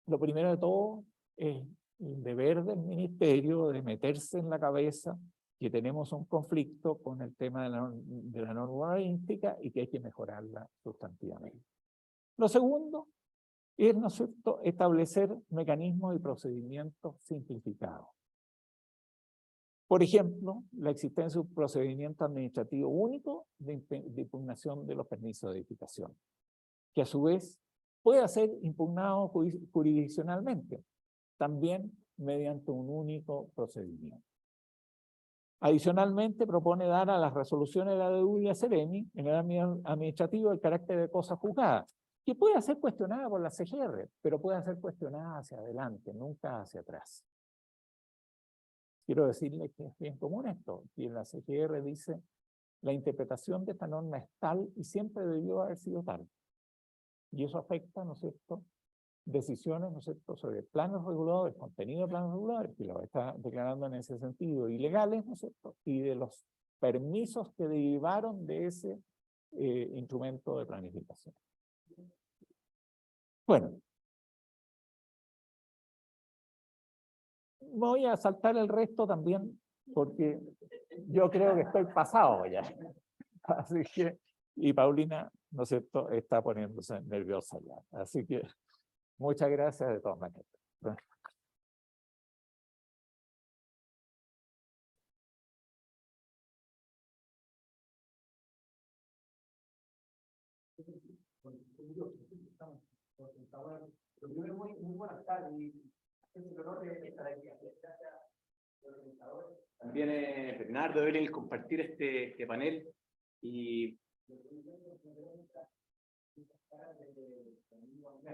lo primero de todo es el deber del ministerio de meterse en la cabeza que tenemos un conflicto con el tema de la norma urbanística y que hay que mejorarla sustantivamente. Lo segundo es, ¿no es cierto?, establecer mecanismos y procedimientos simplificados. Por ejemplo, la existencia de un procedimiento administrativo único de impugnación de los permisos de edificación, que a su vez pueda ser impugnado jurisdiccionalmente, también mediante un único procedimiento. Adicionalmente, propone dar a las resoluciones de la DU y la Seremi en el ámbito administrativo el carácter de cosa juzgada, que puede ser cuestionada por la CGR, pero puede ser cuestionada hacia adelante, nunca hacia atrás. Quiero decirle que es bien común esto, que la CGR dice la interpretación de esta norma es tal y siempre debió haber sido tal. Y eso afecta, ¿no es cierto?, decisiones, ¿no es cierto?, sobre planos reguladores, contenido de planos reguladores, que lo está declarando en ese sentido, ilegales, ¿no es cierto?, y de los permisos que derivaron de ese instrumento de planificación. Bueno. Voy a saltar el resto también, porque yo creo que estoy pasado ya. Así que, y Paulina, ¿no es cierto?, está poniéndose nerviosa ya. Así que, muchas gracias de todas maneras. Lo primero, muy buenas tardes. Es un honor estar aquí. También Bernardo, el compartir este panel y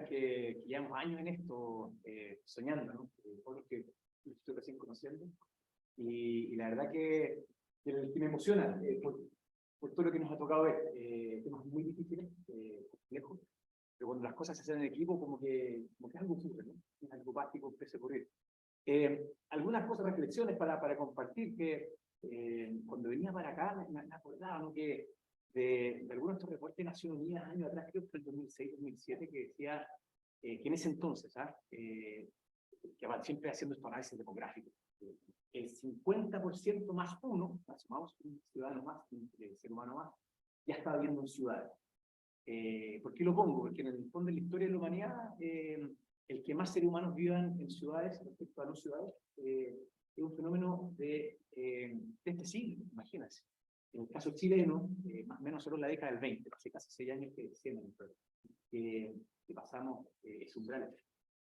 que llevamos años en esto, soñando, ¿no? Por lo que estoy recién conociendo, y la verdad que me emociona por todo lo que nos ha tocado ver, temas muy difíciles, complejos, pero cuando las cosas se hacen en equipo, como que algo ocurre, ¿no? Es algo básico que empieza a ocurrir. Algunas cosas, reflexiones para compartir, que cuando venía para acá me acordaba, ¿no?, que de algunos de estos reportes de Naciones Unidas años atrás, creo que el 2006-2007, que decía que en ese entonces, que siempre haciendo estos análisis demográficos, el 50% más uno, sumamos un ciudadano más, un ser humano más, ya estaba viviendo en ciudades. ¿Por qué lo pongo? Porque en el fondo de la historia de la humanidad, el que más seres humanos vivan en ciudades respecto a no ciudades es un fenómeno de este siglo, imagínense. En el caso chileno, más o menos solo en la década del 20, hace casi 6 años que pasamos ese umbral.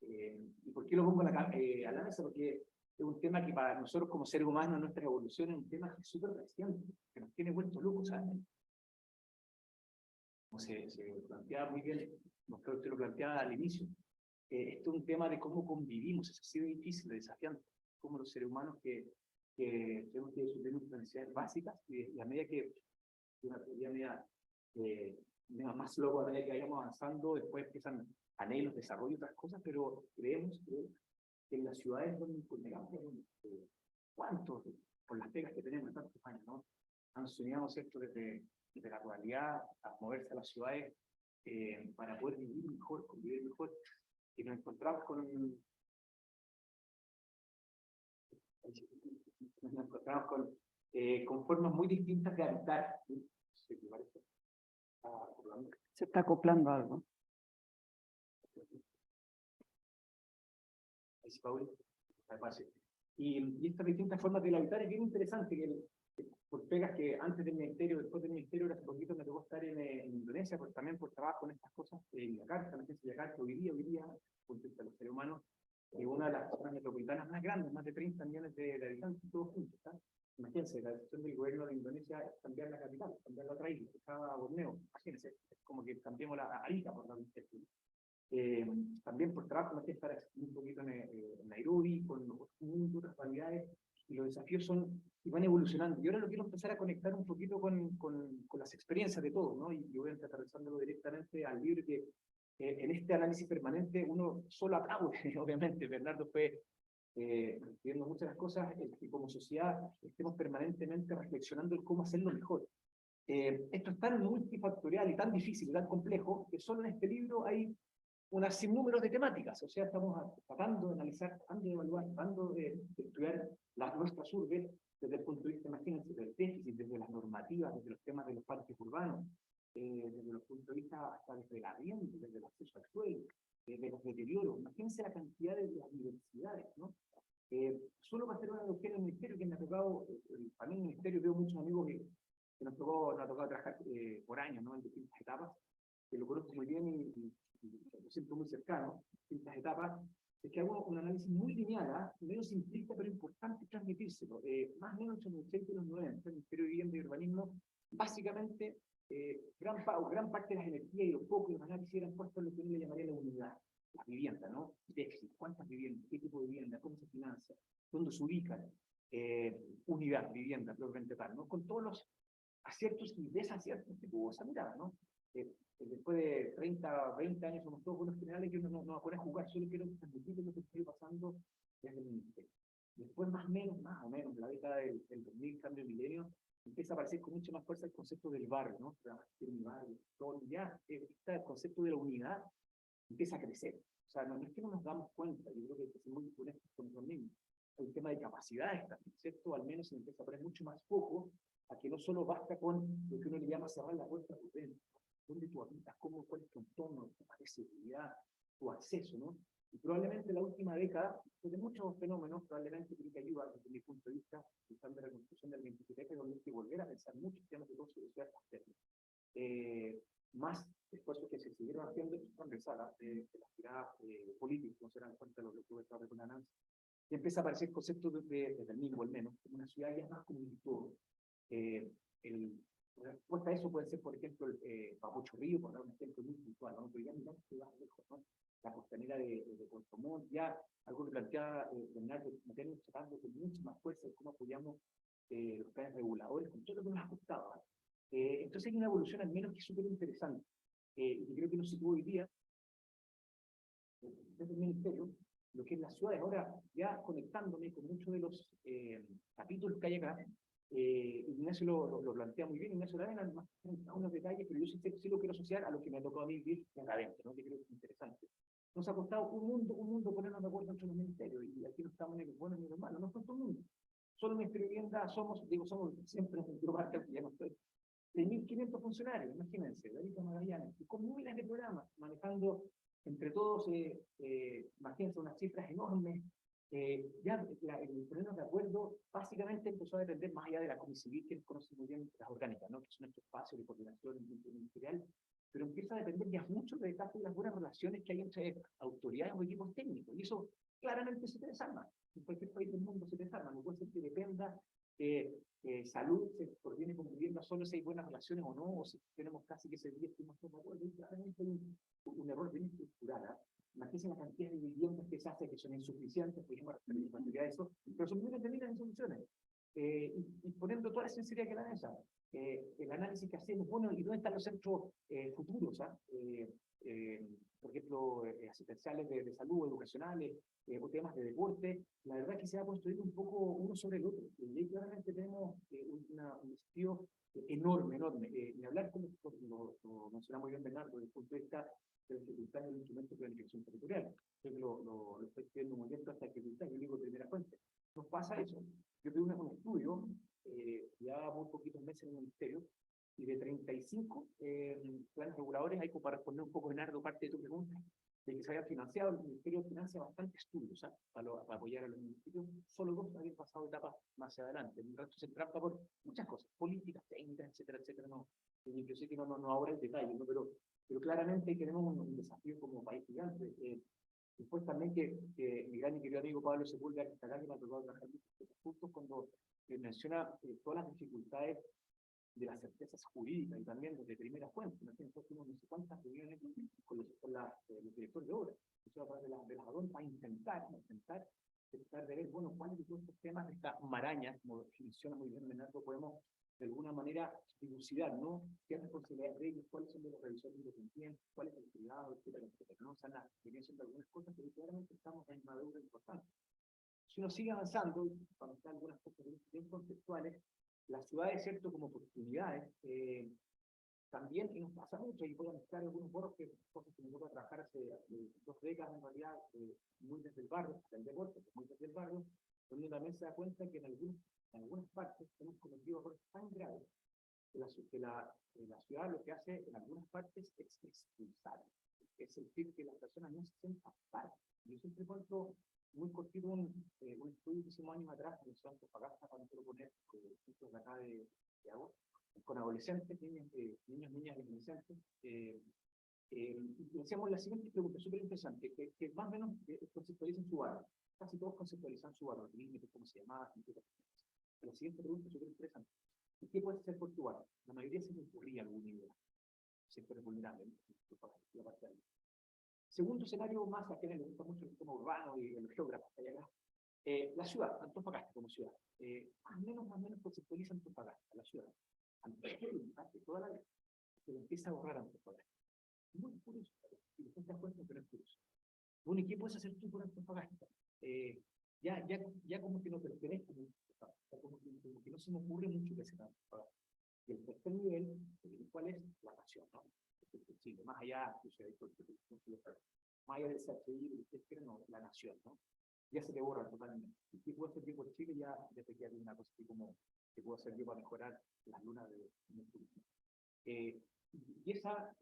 ¿Y por qué lo pongo a la mesa? Porque es un tema que para nosotros como seres humanos, nuestra evolución es un tema que es súper reciente, que nos tiene vueltos locos, ¿sabes? Como se planteaba muy bien, creo que usted lo planteaba al inicio, esto es un tema de cómo convivimos, es así de difícil, de desafiante, como los seres humanos que tenemos que suplir nuestras necesidades básicas, y a medida que una teoría más loco, a medida que vayamos avanzando, después empiezan anhelos, desarrollo y otras cosas, pero creemos que en las ciudades donde encontramos cuántos, por las pegas que tenemos en tantos años, ¿no?, han soñado, ¿cierto?, desde la ruralidad a moverse a las ciudades para poder vivir mejor, convivir mejor, y nos encontramos con nos encontramos con formas muy distintas de habitar. ¿Sí te parece? Se está acoplando algo. Ahí sí, Paul. Ahí pase. Y estas distintas formas de habitar es bien interesante, por pegas que antes del ministerio, después del ministerio, hace poquito me tocó estar en Indonesia, también por trabajo en estas cosas, en Yakarta, la agencia de Yakarta, hoy día, junto a los seres humanos, una de las zonas metropolitanas más grandes, más de 30 millones de habitantes, todos juntos. ¿Tá? Imagínense, la decisión del gobierno de Indonesia es cambiar la capital, cambiar la otra isla, que estaba a Borneo. Imagínense, es como que cambiemos la Arica por la también por trabajo, me estar un poquito en Nairobi, con otras variedades, y los desafíos y van evolucionando. Y ahora lo quiero empezar a conectar un poquito con las experiencias de todos, ¿no? Y voy a estar aterrizándolo directamente al libro que en este análisis permanente uno solo aplaude, obviamente. Bernardo fue viendo muchas de las cosas, que como sociedad estemos permanentemente reflexionando en cómo hacerlo mejor. Esto es tan multifactorial y tan difícil y tan complejo que solo en este libro hay unas sinnúmeros de temáticas, o sea, estamos tratando de analizar, tratando de evaluar, tratando de estudiar nuestras urbes desde el punto de vista, imagínense, del déficit, desde las normativas, desde los temas de los parques urbanos, desde los puntos de vista hasta desde el arriendo, desde el acceso al suelo, desde los deterioros. Imagínense la cantidad de las diversidades, ¿no? Solo para hacer una analogía en el ministerio, que me ha tocado, a mí en el ministerio veo muchos amigos que nos ha tocado trabajar por años, ¿no? En distintas etapas, que lo conozco muy bien y lo siento muy cercano, distintas etapas, es que hago un análisis muy lineal, menos simplista, pero importante transmitírselo. Más o menos en los 80 y los 90, el Ministerio de Vivienda y Urbanismo, básicamente, gran parte de las energías y los pocos y los análisis eran puestos en lo que uno le llamaría la unidad, la vivienda, ¿no? Déficit, cuántas viviendas, qué tipo de vivienda, cómo se financia, dónde se ubican, unidad, vivienda, propiamente tal, ¿no? Con todos los aciertos y desaciertos que tuvo esa mirada, ¿no? Después de 30, 20 años somos todos buenos generales, yo no me acuerdo jugar, solo quiero transmitir lo que estoy pasando desde el ministerio. Después, más o menos, de la década del 2000, cambio de milenio, empieza a aparecer con mucha más fuerza el concepto del barrio, ¿no? Mi barrio, todo, ya, el concepto de la unidad empieza a crecer. O sea, no es que no nos damos cuenta, yo creo que hay que ser muy honestos con nosotros mismos. Hay un tema de capacidades también, ¿cierto? Al menos se empieza a poner mucho más foco a que no solo basta con lo que uno le llama cerrar la puerta por dentro. ¿Dónde tú habitas? ¿Cuál es tu entorno? ¿Tu seguridad? ¿Tu acceso? ¿No? Y probablemente la última década, de muchos fenómenos, probablemente creo que ayuda desde mi punto de vista, pensando en la reconstrucción del 27, donde hay que volver a pensar muchos temas de ciudad externa. Más esfuerzos que se siguieron haciendo transversales de las tiradas políticas, no se dan cuenta de lo que tuve que hablar con Nancy. Y empieza a aparecer conceptos desde el mismo, al menos, como una ciudad ya más como un todo. La respuesta a eso puede ser, por ejemplo, Papucho Río, por dar un ejemplo muy puntual, ¿no? Pero ya miramos que va lejos, ¿no? La costanera de Puerto Montt, ya algo que planteaba Bernardo, meternos tratando con mucha más fuerza de cómo apoyamos los planes reguladores, con todo lo que nos ha costado. Entonces hay una evolución al menos que es súper interesante, y que creo que nos sitúa hoy día desde el ministerio, lo que es las ciudades. Ahora, ya conectándome con muchos de los capítulos que hay acá, Ignacio lo plantea muy bien, Ignacio Lavena, más a unos detalles, pero yo sí lo quiero asociar a lo que me ha tocado a mí vivir acá adentro, ¿no? Que creo que es interesante. Nos ha costado un mundo ponernos de acuerdo entre los ministerios, y aquí no estamos ni los buenos ni los malos, no es todo el mundo. Solo Ministerio de Vivienda somos siempre en global, que ya no estoy, 6.500 funcionarios, imagínense, David Magallanes, y con miles de programas, manejando entre todos, imagínense, unas cifras enormes. Ya el ponernos de acuerdo básicamente empezó a depender más allá de la Comisión Civil, que conoce muy bien las orgánicas, ¿no? Que son nuestro espacio de coordinación interministerial, pero empieza a depender ya mucho de las buenas relaciones que hay entre autoridades o equipos técnicos, y eso claramente se te desarma. En cualquier país del mundo se te desarma, no puede ser que dependa salud se viene conviviendo solo si hay buenas relaciones o no, o si tenemos casi que ese día estamos de acuerdo. Claramente hay un error bien estructural. Imagínense la cantidad de viviendas que se hace que son insuficientes, por ejemplo, la de eso, pero son muy detenidas en soluciones. Y poniendo toda la sinceridad que la mesa, el análisis que hacemos, bueno, ¿y dónde están los centros futuros? Por ejemplo, asistenciales de salud, educacionales, o temas de deporte. La verdad es que se ha construido un poco uno sobre el otro. Y claramente tenemos un desafío enorme. Ni hablar, como lo menciona muy bien Bernardo, desde el punto de vista de la dificultad del instrumento de planificación territorial. Creo que lo estoy pidiendo muy bien toda esta dificultad, yo digo primera fuente. nos pasa eso. Yo tuve un estudio, ya muy poquitos meses en el ministerio, y de 35 planes reguladores, hay como para responder un poco, Bernardo, parte de tu pregunta, de que se había financiado, el ministerio financia bastantes estudios, ¿ah? Para apoyar a los municipios, solo 2 habían pasado etapas más adelante, el resto se trampa por muchas cosas, políticas, técnicas, etcétera, etcétera, no, yo sé que no ahora el detalle, ¿no? Pero claramente tenemos un desafío como país gigante. Después también que mi gran y querido amigo Pablo Sepúlveda, que está acá, que me ha tocado trabajar juntos, cuando menciona todas las dificultades de las certezas jurídicas y también de primera fuente. Nosotros tuvimos no sé cuántas reuniones con los directores de obra, de las aduanas, para intentar de ver, bueno, cuáles de todos estos temas de esta maraña, como menciona muy bien Bernardo, podemos de alguna manera dilucidar, ¿no? ¿Qué responsabilidades de ellos? ¿Cuáles son de los revisores independientes? ¿Cuál es el privado? Etcétera, etcétera, ¿no? O sea, vienen siendo algunas cosas, pero claramente estamos en una deuda importante. Si uno sigue avanzando, para mostrar algunas cosas bien conceptuales, las ciudades, ¿cierto?, como oportunidades, también, y nos pasa mucho, y voy a mezclar algunos borros, que cosas que me toca trabajar hace 2 décadas, en realidad, muy desde el barrio, del deporte, muy desde el barrio, donde también se da cuenta que en algunas partes hemos cometido errores tan graves que la ciudad lo que hace en algunas partes es expulsar, es sentir que las personas no se sientan parte. Yo siempre cuento muy cortito un estudio que hicimos años atrás en Ciudad de Antofagasta, para no poner ejemplos de acá de agosto, con adolescentes, niños, niñas y adolescentes. Hacíamos la siguiente pregunta, súper interesante, que más o menos conceptualizan su barrio. Casi todos conceptualizan su barrio, límites, cómo se llamaba. La siguiente pregunta es súper interesante. ¿Qué puedes hacer por tu barrio? La mayoría se le ocurría alguna idea. Sectores vulnerables, la parte de ahí. Segundo escenario, más a quienes les gusta mucho el tema urbano y el geógrafo, la ciudad, Antofagasta como ciudad. Más o menos conceptualiza Antofagasta, la ciudad. Antofagasta, toda la vida, se empieza a borrar Antofagasta. Muy curioso, y después te das cuenta, pero es curioso. Bueno, ¿y qué puedes hacer tú por Antofagasta? Ya como que no pertenezco mucho, como que no se me ocurre mucho que sea Antofagasta. Y el tercer nivel, ¿cuál es? La nación, ¿no? Chile, más allá, más allá del CHI, no, la nación, ¿no? Ya se te borra totalmente. ¿Y qué puedo hacer yo por Chile? Ya te queda una cosa así como, ¿qué puedo hacer yo para mejorar las lunas de turismo? Y esa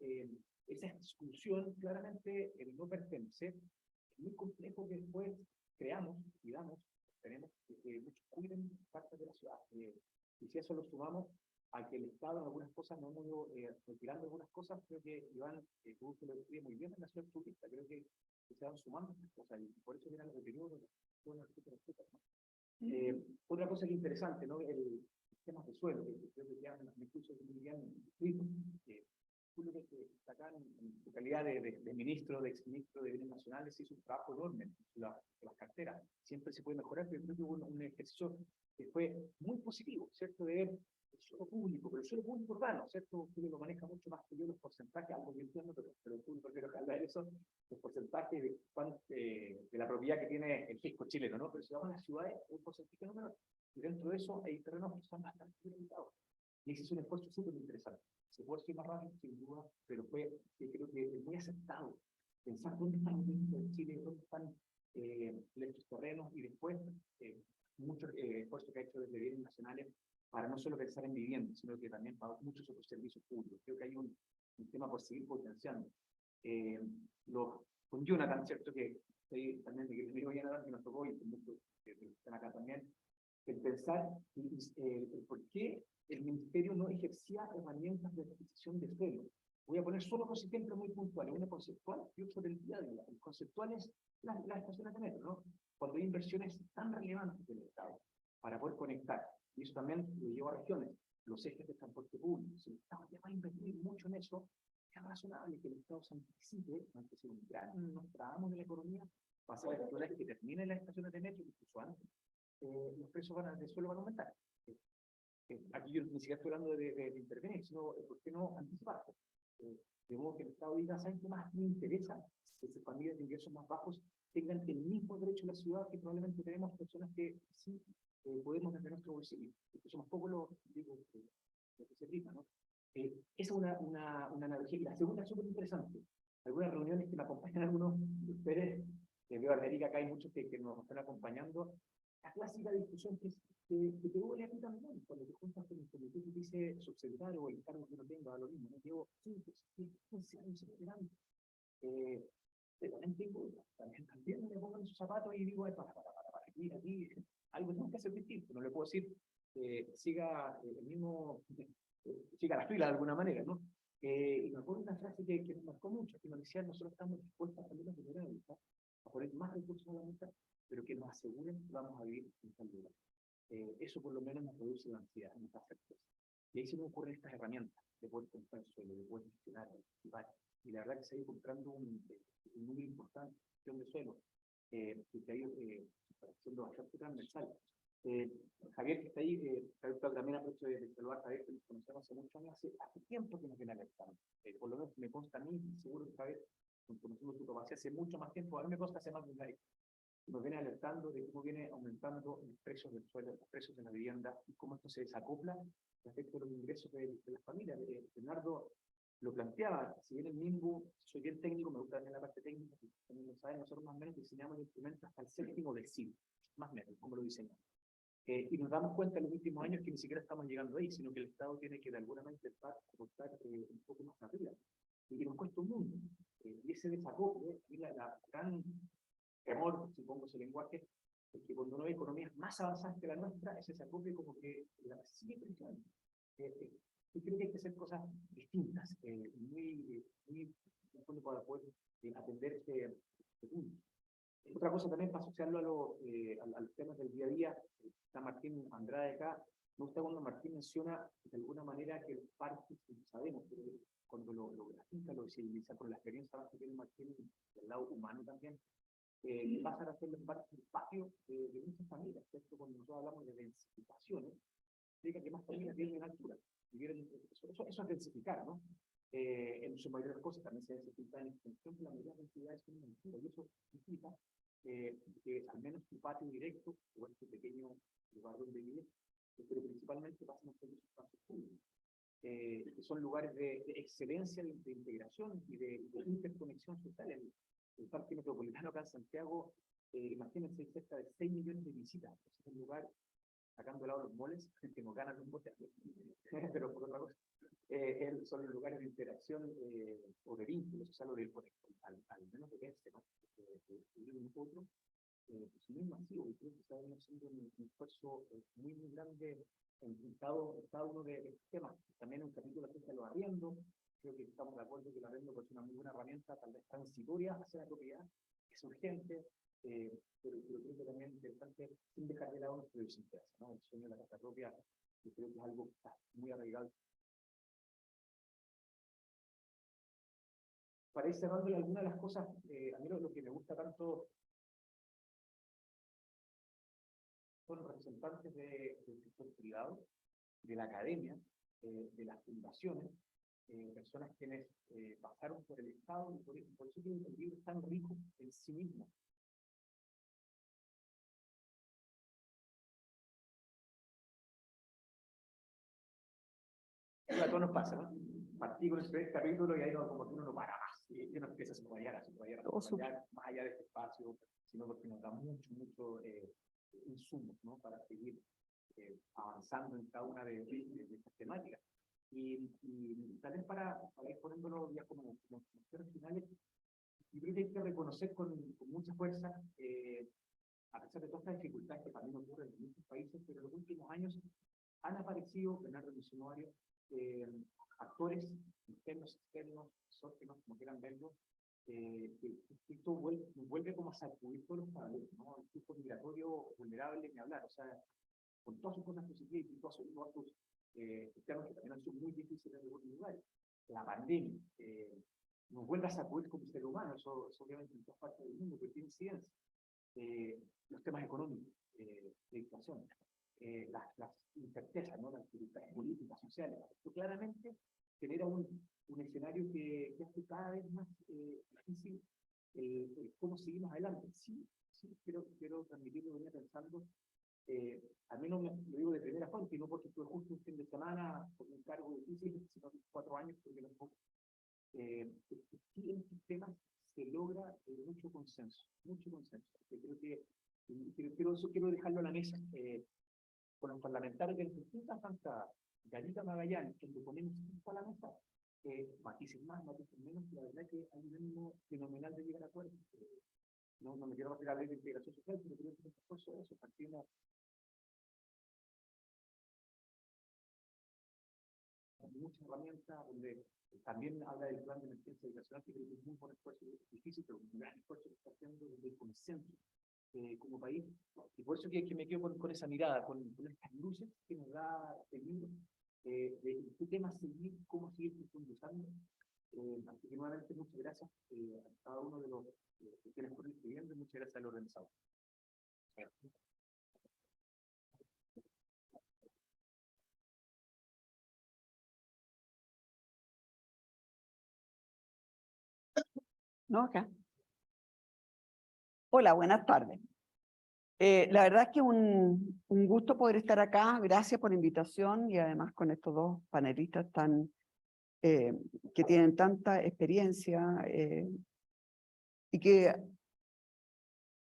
exclusión, claramente, el no pertenecer, es muy complejo que después creamos, cuidamos, tenemos que muchos cuiden partes de la ciudad. Y si eso lo sumamos a que el Estado en algunas cosas no hemos ido retirando algunas cosas, creo que Iván, tú lo describes muy bien en la ciudad turista, creo que se van sumando estas cosas, y por eso vienen los deterioros, etcétera, ¿no? Otra cosa que es interesante, ¿no? El temas de suelo, que creo que ya me escucho muy bien escrito, tú lo que está acá en tu calidad de ministro, de exministro de Bienes Nacionales, hizo un trabajo enorme en las carteras. Siempre se puede mejorar, pero creo que hubo un ejercicio que fue muy positivo, ¿cierto? De ver el suelo público, pero el suelo público urbano, ¿cierto? Tú lo manejas mucho más que yo, los porcentajes, algo que entiendo, pero el público quiero hablar de eso, los porcentajes de la propiedad que tiene el fisco chileno, ¿no? Pero si vamos a las ciudades, hay un porcentaje no menor. Y dentro de eso hay terrenos que son bastante limitados. Y ese es un esfuerzo súper interesante. Se puede ser más rápido, sin duda, pero creo que es muy aceptado. Pensar dónde están los límites de Chile, dónde están estos terrenos, y después mucho esfuerzo que ha hecho desde Bienes Nacionales para no solo pensar en vivienda, sino que también para muchos otros servicios públicos. Creo que hay un tema por seguir potenciando. Con Jonathan, ¿cierto? Que también de que me digo Jonathan, que nos tocó, y muchos que están acá también, el pensar el por qué el ministerio no ejercía herramientas de adquisición de suelo. Voy a poner solo 2 ejemplos muy puntuales, uno conceptual y otro del día a día. El conceptual es las estaciones de metro, ¿no? Cuando hay inversiones tan relevantes del Estado para poder conectar, y eso también lo lleva a regiones, los ejes de transporte público. Si el Estado ya va a invertir mucho en eso, es razonable que el Estado se anticipe, aunque sea un gran nos trabamos de la economía, pasar a la que terminen las estaciones de metro, incluso antes, los precios de suelo van a aumentar. Aquí yo ni siquiera estoy hablando de intervenir, sino ¿por qué no anticiparse? De modo que el Estado diga, ¿saben qué más me interesa? Que esas familias de ingresos más bajos tengan el mismo derecho a la ciudad que probablemente tenemos personas que sí podemos desde nuestro bolsillo. Porque somos pocos los que se riman, ¿no? Esa es una analogía. Y la segunda es súper interesante. Algunas reuniones que me acompañan algunos de ustedes, que veo a América, acá hay muchos que nos están acompañando. la clásica discusión que te duele a ti también, cuando te juntas con el comité que dice subsecretario o el cargo que no tenga, lo mismo, ¿no? Llevo 5, 6, 15 años esperando. Pero también tengo, también me pongo en sus zapatos y digo, aquí algo tengo que hacer distinto, no le puedo decir, siga el mismo, siga la fila de alguna manera, ¿no? Y me acuerdo una frase que me marcó mucho, que nos decía, nosotros estamos dispuestos a salir a vulnerabilidad, a poner más recursos a la mesa, pero que nos aseguren que vamos a vivir en tal lugar. Eso por lo menos nos produce la ansiedad, nos hace cosas. Y ahí se me ocurren estas herramientas de poder comprar suelo, de poder gestionar, activar. Y la verdad que se ha ido comprando un número importante de gestión de suelo, que ha ido siendo bastante transversal. Javier, que está ahí, también aprovecho de saludar a Javier, que nos conocemos hace muchos años, hace tiempo que nos viene alertando. Por lo menos me consta a mí, seguro que Javier, conocemos su capacidad hace mucho más tiempo, a mí me consta hace más de un año. Nos viene alertando de cómo viene aumentando los precios del suelo, los precios de la vivienda, y cómo esto se desacopla respecto a los ingresos de las familias. Leonardo lo planteaba, si bien el MIMBU, soy bien técnico, me gusta también la parte técnica, también lo saben, nosotros más o menos diseñamos el instrumento hasta el séptimo del siglo, más o menos, como lo diseñamos. Y nos damos cuenta en los últimos años que ni siquiera estamos llegando ahí, sino que el Estado tiene que de alguna manera intentar aportar un poco más arriba, y que nos cuesta un mundo. Y ese desacople, y la gran temor, supongo ese lenguaje, es que cuando uno ve economías más avanzadas que la nuestra, ese desacople como que la sigue presionando. Yo creo que hay que hacer cosas distintas, muy para poder atender este punto. Otra cosa también para asociarlo a los temas del día a día, está Martín Andrade acá, me gusta cuando Martín menciona de alguna manera que los parques, sabemos, pero cuando lo grafica, lo visibiliza con la experiencia que tiene Martín del lado humano también, pasan a ser los parques el patio de muchas familias. Esto cuando nosotros hablamos de densificaciones, significa que más familias viven en altura. Eso es densificar, ¿no? En su mayoría de las cosas también se densifica en extensión, pero la mayoría de las ciudades son en altura, y eso significa que al menos tu patio directo, o este pequeño lugar donde vives, pero principalmente pasan a ser los espacios públicos, que son lugares de excelencia, de integración y de interconexión social. El Parque Metropolitano acá en Santiago, imagínense, cerca de 6 millones de visitas. Es un lugar, sacando de lado los moles, que nos ganan un bote, pero por otra cosa, son los lugares de interacción o de vínculos, o sea, lo del al menos de verse, ¿no? Nosotros, pues muy masivo, y creo que está haciendo un esfuerzo muy grande en cada uno de estos temas. También un capítulo acerca de los arriendos. Creo que estamos de acuerdo que el arriendo es una muy buena herramienta, tal vez transitoria hacia la propiedad, que es urgente, pero creo que también es interesante sin dejar de lado nuestra idiosincrasia, ¿no? El sueño de la casa propia, yo creo que es algo que está muy arraigado. Para ir cerrando algunas de las cosas, a mí lo que me gusta tanto son los representantes del sector privado, de la academia, de las fundaciones, personas quienes pasaron por el Estado, y por eso que el libro es tan rico en sí mismo. A todos nos pasa, ¿no? Partí con el primer capítulo y ahí como que uno no para más, y uno empieza a subrayar, más allá de este espacio, sino porque nos da mucho insumos, ¿no? Para seguir avanzando en cada una de estas temáticas. Y tal vez para ir poniéndolo ya como cuestiones finales, yo creo que hay que reconocer con mucha fuerza, a pesar de todas estas dificultades que también ocurren en muchos países, pero en los últimos años han aparecido, Bernardo mencionó varios, actores internos, externos, exógenos, como quieran verlo, que esto vuelve como a sacudir todos los parámetros, ¿no? El flujo migratorio vulnerable, ni hablar, o sea, con todas sus cosas positivas y todos sus externos que también han sido muy difíciles de algunos lugares. La pandemia nos vuelve a sacudir como ser humano, eso obviamente en todas partes del mundo, pero tiene incidencia. Los temas económicos, de inflación, las incertezas, ¿no? Las dificultades políticas, sociales. Esto claramente genera un escenario que hace cada vez más difícil cómo seguimos adelante. Sí, quiero transmitirlo, venía pensando, al menos lo digo de primera fuente, y no porque estuve justo un fin de semana por un cargo difícil, sino 4 años, porque los sí en estos temas se logra mucho consenso. Yo creo que Y quiero dejarlo a la mesa. Con los parlamentarios de las distintas bancadas, Garita Magallanes, que le ponemos a la mesa, matices más, matices menos, la verdad que hay un ánimo fenomenal de llegar a acuerdos. No me quiero referir a la ley de integración social, pero creo que es un esfuerzo de eso, partimos muchas herramientas, donde también habla del plan de emergencia habitacional, que creo que es un buen esfuerzo, difícil, pero un gran esfuerzo que está haciendo desde el consenso como país. Y por eso que me quedo con esa mirada, con estas luces que nos da el libro, de qué tema seguir, cómo seguir profundizando. Así que nuevamente muchas gracias a cada uno de los que nos fueron escribiendo y muchas gracias al organizador. ¿No? Acá. Hola, buenas tardes. La verdad es que un gusto poder estar acá. Gracias por la invitación y además con estos dos panelistas que tienen tanta experiencia y que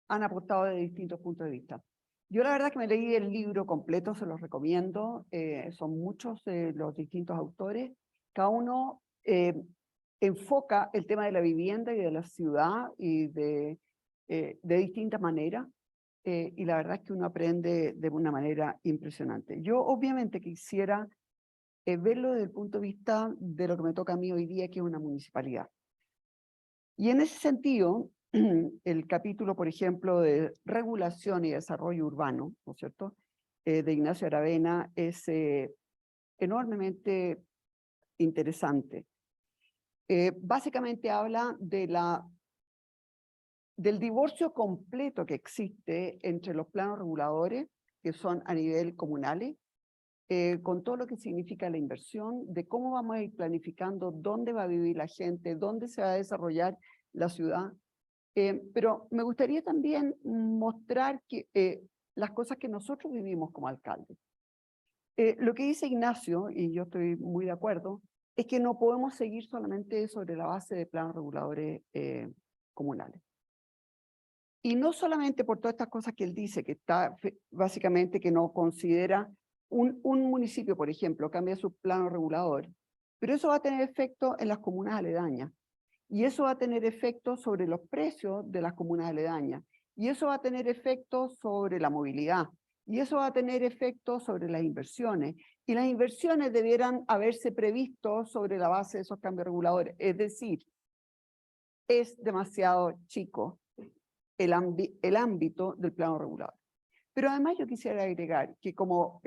han aportado de distintos puntos de vista. Yo la verdad que me leí el libro completo, se los recomiendo. Son muchos los distintos autores. Cada uno enfoca el tema de la vivienda y de la ciudad y de distintas maneras. Y la verdad es que uno aprende de una manera impresionante. Yo obviamente quisiera verlo desde el punto de vista de lo que me toca a mí hoy día, que es una municipalidad. Y en ese sentido, el capítulo, por ejemplo, de regulación y desarrollo urbano, ¿no es cierto?, de Ignacio Aravena es enormemente interesante. Básicamente habla del divorcio completo que existe entre los planos reguladores, que son a nivel comunales, con todo lo que significa la inversión, de cómo vamos a ir planificando dónde va a vivir la gente, dónde se va a desarrollar la ciudad. Pero me gustaría también mostrar las cosas que nosotros vivimos como alcaldes. Lo que dice Ignacio, y yo estoy muy de acuerdo, es que no podemos seguir solamente sobre la base de planos reguladores comunales. Y no solamente por todas estas cosas que él dice, que está básicamente que no considera un municipio, por ejemplo, cambia su plano regulador, pero eso va a tener efecto en las comunas aledañas. Y eso va a tener efecto sobre los precios de las comunas aledañas. Y eso va a tener efecto sobre la movilidad. Y eso va a tener efecto sobre las inversiones. Y las inversiones debieran haberse previsto sobre la base de esos cambios reguladores. Es decir, es demasiado chico el ámbito del plano regulador. Pero además yo quisiera agregar que como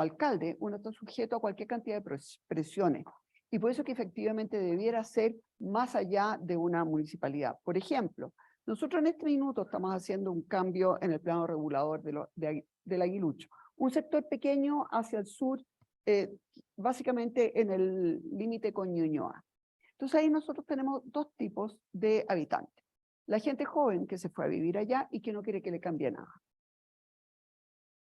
alcalde uno está sujeto a cualquier cantidad de presiones. Y por eso que efectivamente debiera ser más allá de una municipalidad. Por ejemplo, nosotros en este minuto estamos haciendo un cambio en el plano regulador del Aguilucho. Un sector pequeño hacia el sur, básicamente en el límite con Ñuñoa. Entonces ahí nosotros tenemos dos tipos de habitantes. La gente joven que se fue a vivir allá y que no quiere que le cambie nada.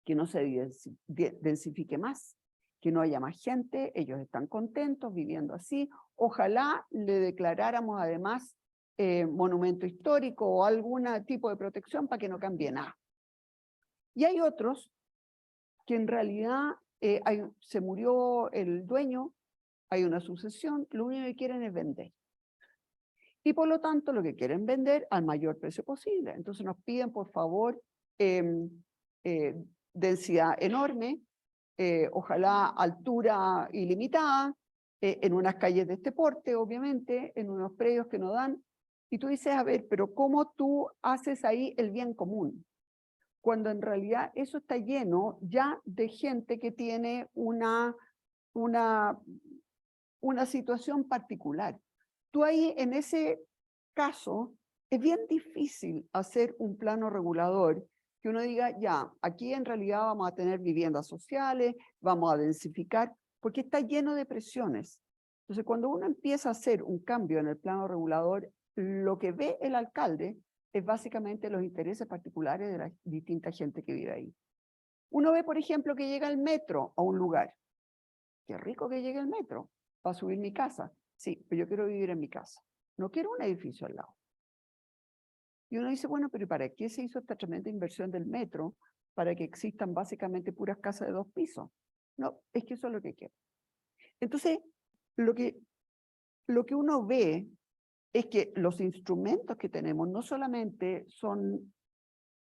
Que no se densifique más, que no haya más gente, ellos están contentos viviendo así. Ojalá le declaráramos además monumento histórico o algún tipo de protección para que no cambie nada. Y hay otros que en realidad se murió el dueño, hay una sucesión, lo único que quieren es vender. Y por lo tanto lo que quieren vender al mayor precio posible. Entonces nos piden por favor densidad enorme, ojalá altura ilimitada, en unas calles de este porte, obviamente, en unos predios que no dan. Y tú dices, a ver, pero ¿cómo tú haces ahí el bien común? Cuando en realidad eso está lleno ya de gente que tiene una situación particular. Tú ahí, en ese caso, es bien difícil hacer un plano regulador que uno diga, ya, aquí en realidad vamos a tener viviendas sociales, vamos a densificar, porque está lleno de presiones. Entonces, cuando uno empieza a hacer un cambio en el plano regulador, lo que ve el alcalde es básicamente los intereses particulares de la distinta gente que vive ahí. Uno ve, por ejemplo, que llega el metro a un lugar. Qué rico que llegue el metro para subir mi casa. Sí, pero yo quiero vivir en mi casa. No quiero un edificio al lado. Y uno dice, bueno, pero ¿para qué se hizo esta tremenda inversión del metro para que existan básicamente puras casas de 2 pisos? No, es que eso es lo que quiero. Entonces, lo que uno ve es que los instrumentos que tenemos no solamente son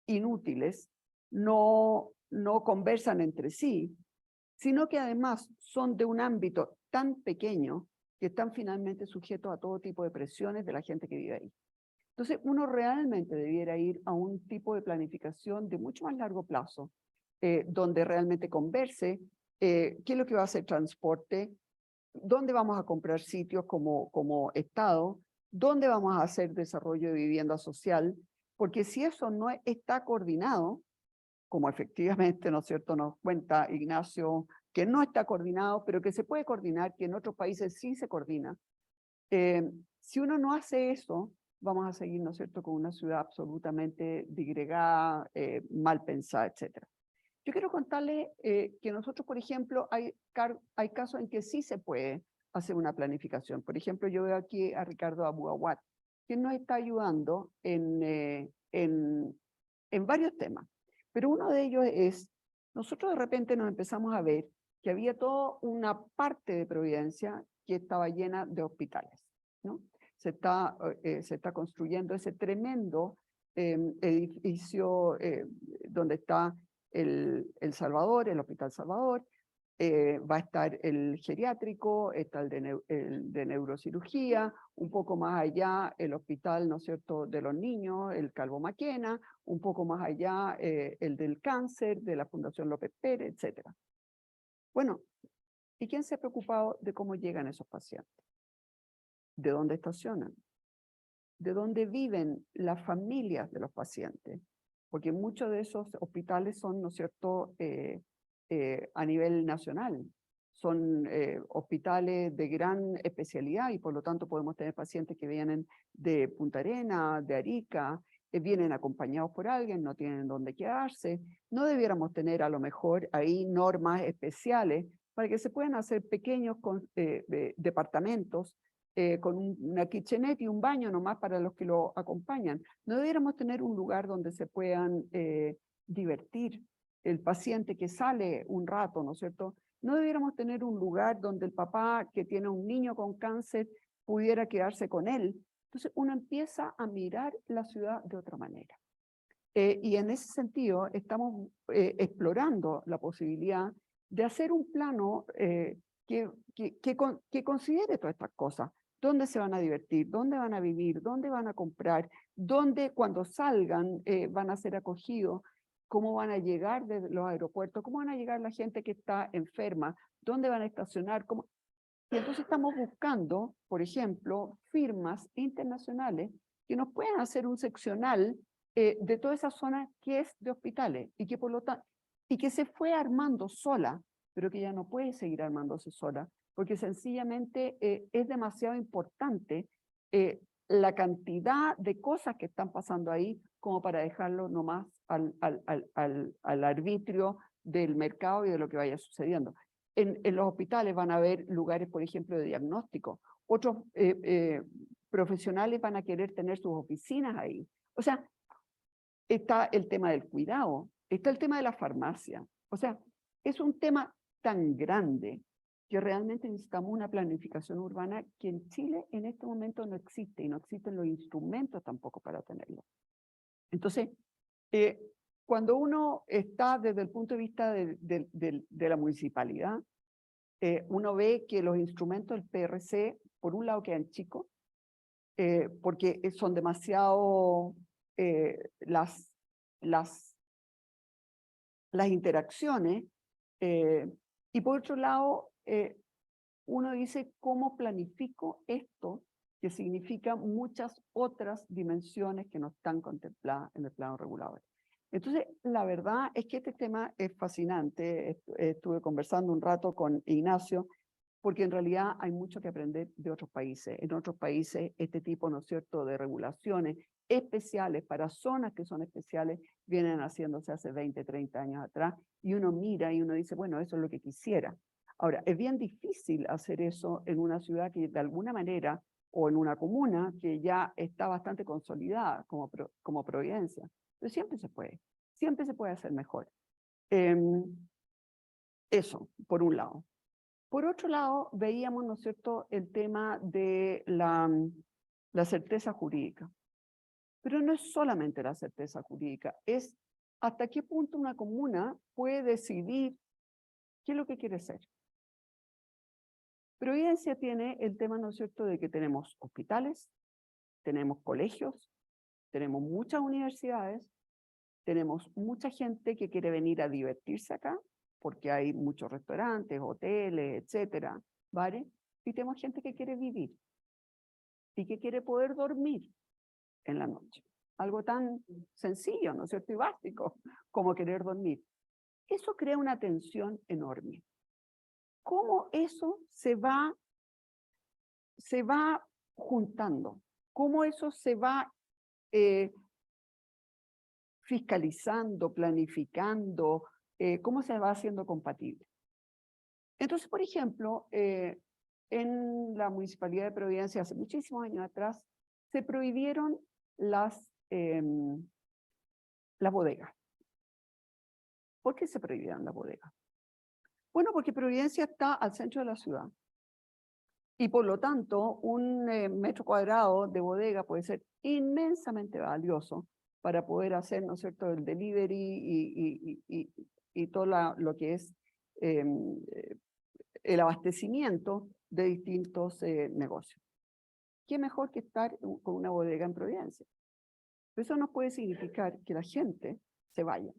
inútiles, no conversan entre sí, sino que además son de un ámbito tan pequeño que están finalmente sujetos a todo tipo de presiones de la gente que vive ahí. Entonces, uno realmente debiera ir a un tipo de planificación de mucho más largo plazo, donde realmente converse qué es lo que va a hacer transporte, dónde vamos a comprar sitios como Estado, dónde vamos a hacer desarrollo de vivienda social, porque si eso no está coordinado, como efectivamente, ¿no es cierto?, nos cuenta Ignacio, que no está coordinado, pero que se puede coordinar, que en otros países sí se coordina. Si uno no hace eso, vamos a seguir, ¿no es cierto?, con una ciudad absolutamente disgregada, mal pensada, etc. Yo quiero contarles que nosotros, por ejemplo, hay casos en que sí se puede hacer una planificación. Por ejemplo, yo veo aquí a Ricardo Abuawat, que nos está ayudando en varios temas. Pero uno de ellos es, nosotros de repente nos empezamos a ver que había toda una parte de Providencia que estaba llena de hospitales, ¿no? Se está construyendo ese tremendo edificio donde está el Salvador, el Hospital Salvador, va a estar el geriátrico, está el de neurocirugía, un poco más allá el hospital, ¿no es cierto?, de los niños, el Calvo Maquena, un poco más allá el del cáncer, de la Fundación López Pérez, etc. Bueno, ¿y quién se ha preocupado de cómo llegan esos pacientes? ¿De dónde estacionan? ¿De dónde viven las familias de los pacientes? Porque muchos de esos hospitales son, ¿no es cierto?, a nivel nacional. Son hospitales de gran especialidad y por lo tanto podemos tener pacientes que vienen de Punta Arenas, de Arica, vienen acompañados por alguien, no tienen dónde quedarse. No debiéramos tener a lo mejor ahí normas especiales para que se puedan hacer pequeños departamentos con una kitchenette y un baño nomás para los que lo acompañan. No debiéramos tener un lugar donde se puedan divertir el paciente que sale un rato, ¿no es cierto? No debiéramos tener un lugar donde el papá que tiene un niño con cáncer pudiera quedarse con él. Entonces uno empieza a mirar la ciudad de otra manera. Y en ese sentido estamos explorando la posibilidad de hacer un plano que considere todas estas cosas. ¿Dónde se van a divertir? ¿Dónde van a vivir? ¿Dónde van a comprar? ¿Dónde cuando salgan van a ser acogidos? ¿Cómo van a llegar desde los aeropuertos? ¿Cómo van a llegar la gente que está enferma? ¿Dónde van a estacionar? ¿Cómo? Y entonces estamos buscando, por ejemplo, firmas internacionales que nos puedan hacer un seccional de toda esa zona que es de hospitales y que por lo tanto, y que se fue armando sola, pero que ya no puede seguir armándose sola, porque sencillamente es demasiado importante la cantidad de cosas que están pasando ahí como para dejarlo nomás al arbitrio del mercado y de lo que vaya sucediendo. En los hospitales van a haber lugares, por ejemplo, de diagnóstico. Otros profesionales van a querer tener sus oficinas ahí. O sea, está el tema del cuidado, está el tema de la farmacia. O sea, es un tema tan grande que realmente necesitamos una planificación urbana que en Chile en este momento no existe y no existen los instrumentos tampoco para tenerlo. Entonces, cuando uno está desde el punto de vista de la municipalidad, uno ve que los instrumentos del PRC, por un lado, quedan chicos, porque son demasiado las interacciones, y por otro lado, uno dice, ¿cómo planifico esto? Que significa muchas otras dimensiones que no están contempladas en el plano regulador. Entonces, la verdad es que este tema es fascinante. Estuve conversando un rato con Ignacio, porque en realidad hay mucho que aprender de otros países. En otros países, este tipo, ¿no es cierto?, de regulaciones especiales para zonas que son especiales, vienen haciéndose hace 20, 30 años atrás, y uno mira y uno dice, bueno, eso es lo que quisiera. Ahora, es bien difícil hacer eso en una ciudad que de alguna manera o en una comuna que ya está bastante consolidada como Providencia. Pero siempre se puede hacer mejor. Eso, por un lado. Por otro lado, veíamos, ¿no es cierto?, el tema de la certeza jurídica. Pero no es solamente la certeza jurídica, es hasta qué punto una comuna puede decidir qué es lo que quiere ser. Providencia tiene el tema, ¿no es cierto?, de que tenemos hospitales, tenemos colegios, tenemos muchas universidades, tenemos mucha gente que quiere venir a divertirse acá, porque hay muchos restaurantes, hoteles, etcétera, bares, y tenemos gente que quiere vivir y que quiere poder dormir en la noche. Algo tan sencillo, ¿no es cierto?, y básico como querer dormir. Eso crea una tensión enorme. ¿Cómo eso se va juntando? ¿Cómo eso se va fiscalizando, planificando? ¿Cómo se va haciendo compatible? Entonces, por ejemplo, en la Municipalidad de Providencia, hace muchísimos años atrás, se prohibieron las bodegas. ¿Por qué se prohibieron las bodegas? Bueno, porque Providencia está al centro de la ciudad. Y por lo tanto, un metro cuadrado de bodega puede ser inmensamente valioso para poder hacer, ¿no es cierto?, el delivery y todo lo que es el abastecimiento de distintos negocios. ¿Qué mejor que estar con una bodega en Providencia? Eso no puede significar que la gente se vaya,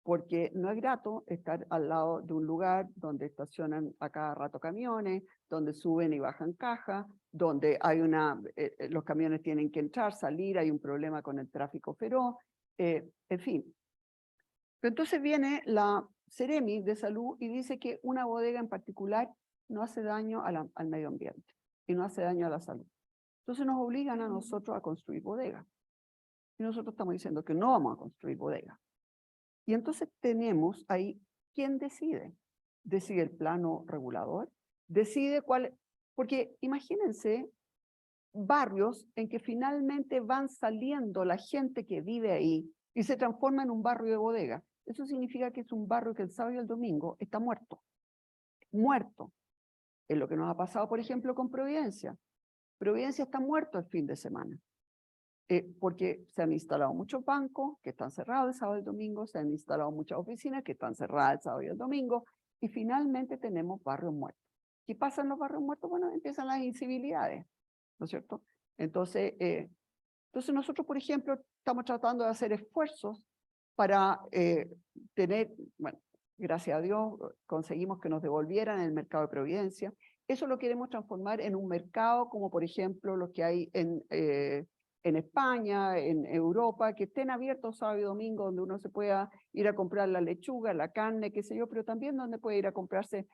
porque no es grato estar al lado de un lugar donde estacionan a cada rato camiones, donde suben y bajan cajas, donde hay los camiones tienen que entrar, salir, hay un problema con el tráfico feroz, en fin. Pero entonces viene la Seremi de Salud y dice que una bodega en particular no hace daño al medio ambiente y no hace daño a la salud. Entonces nos obligan a nosotros a construir bodegas. Y nosotros estamos diciendo que no vamos a construir bodegas. Y entonces tenemos ahí, ¿quién decide? Decide el plano regulador, decide cuál, porque imagínense barrios en que finalmente van saliendo la gente que vive ahí y se transforma en un barrio de bodega. Eso significa que es un barrio que el sábado y el domingo está muerto. Muerto. Es lo que nos ha pasado, por ejemplo, con Providencia. Providencia está muerto el fin de semana. Porque se han instalado muchos bancos que están cerrados el sábado y el domingo, se han instalado muchas oficinas que están cerradas el sábado y el domingo, y finalmente tenemos barrios muertos. ¿Qué pasa en los barrios muertos? Bueno, empiezan las incivilidades, ¿no es cierto? Entonces nosotros, por ejemplo, estamos tratando de hacer esfuerzos para tener, bueno, gracias a Dios, conseguimos que nos devolvieran el mercado de Providencia. Eso lo queremos transformar en un mercado como, por ejemplo, lo que hay en España, en Europa, que estén abiertos sábado y domingo, donde uno se pueda ir a comprar la lechuga, la carne, qué sé yo, pero también donde puede ir a comerse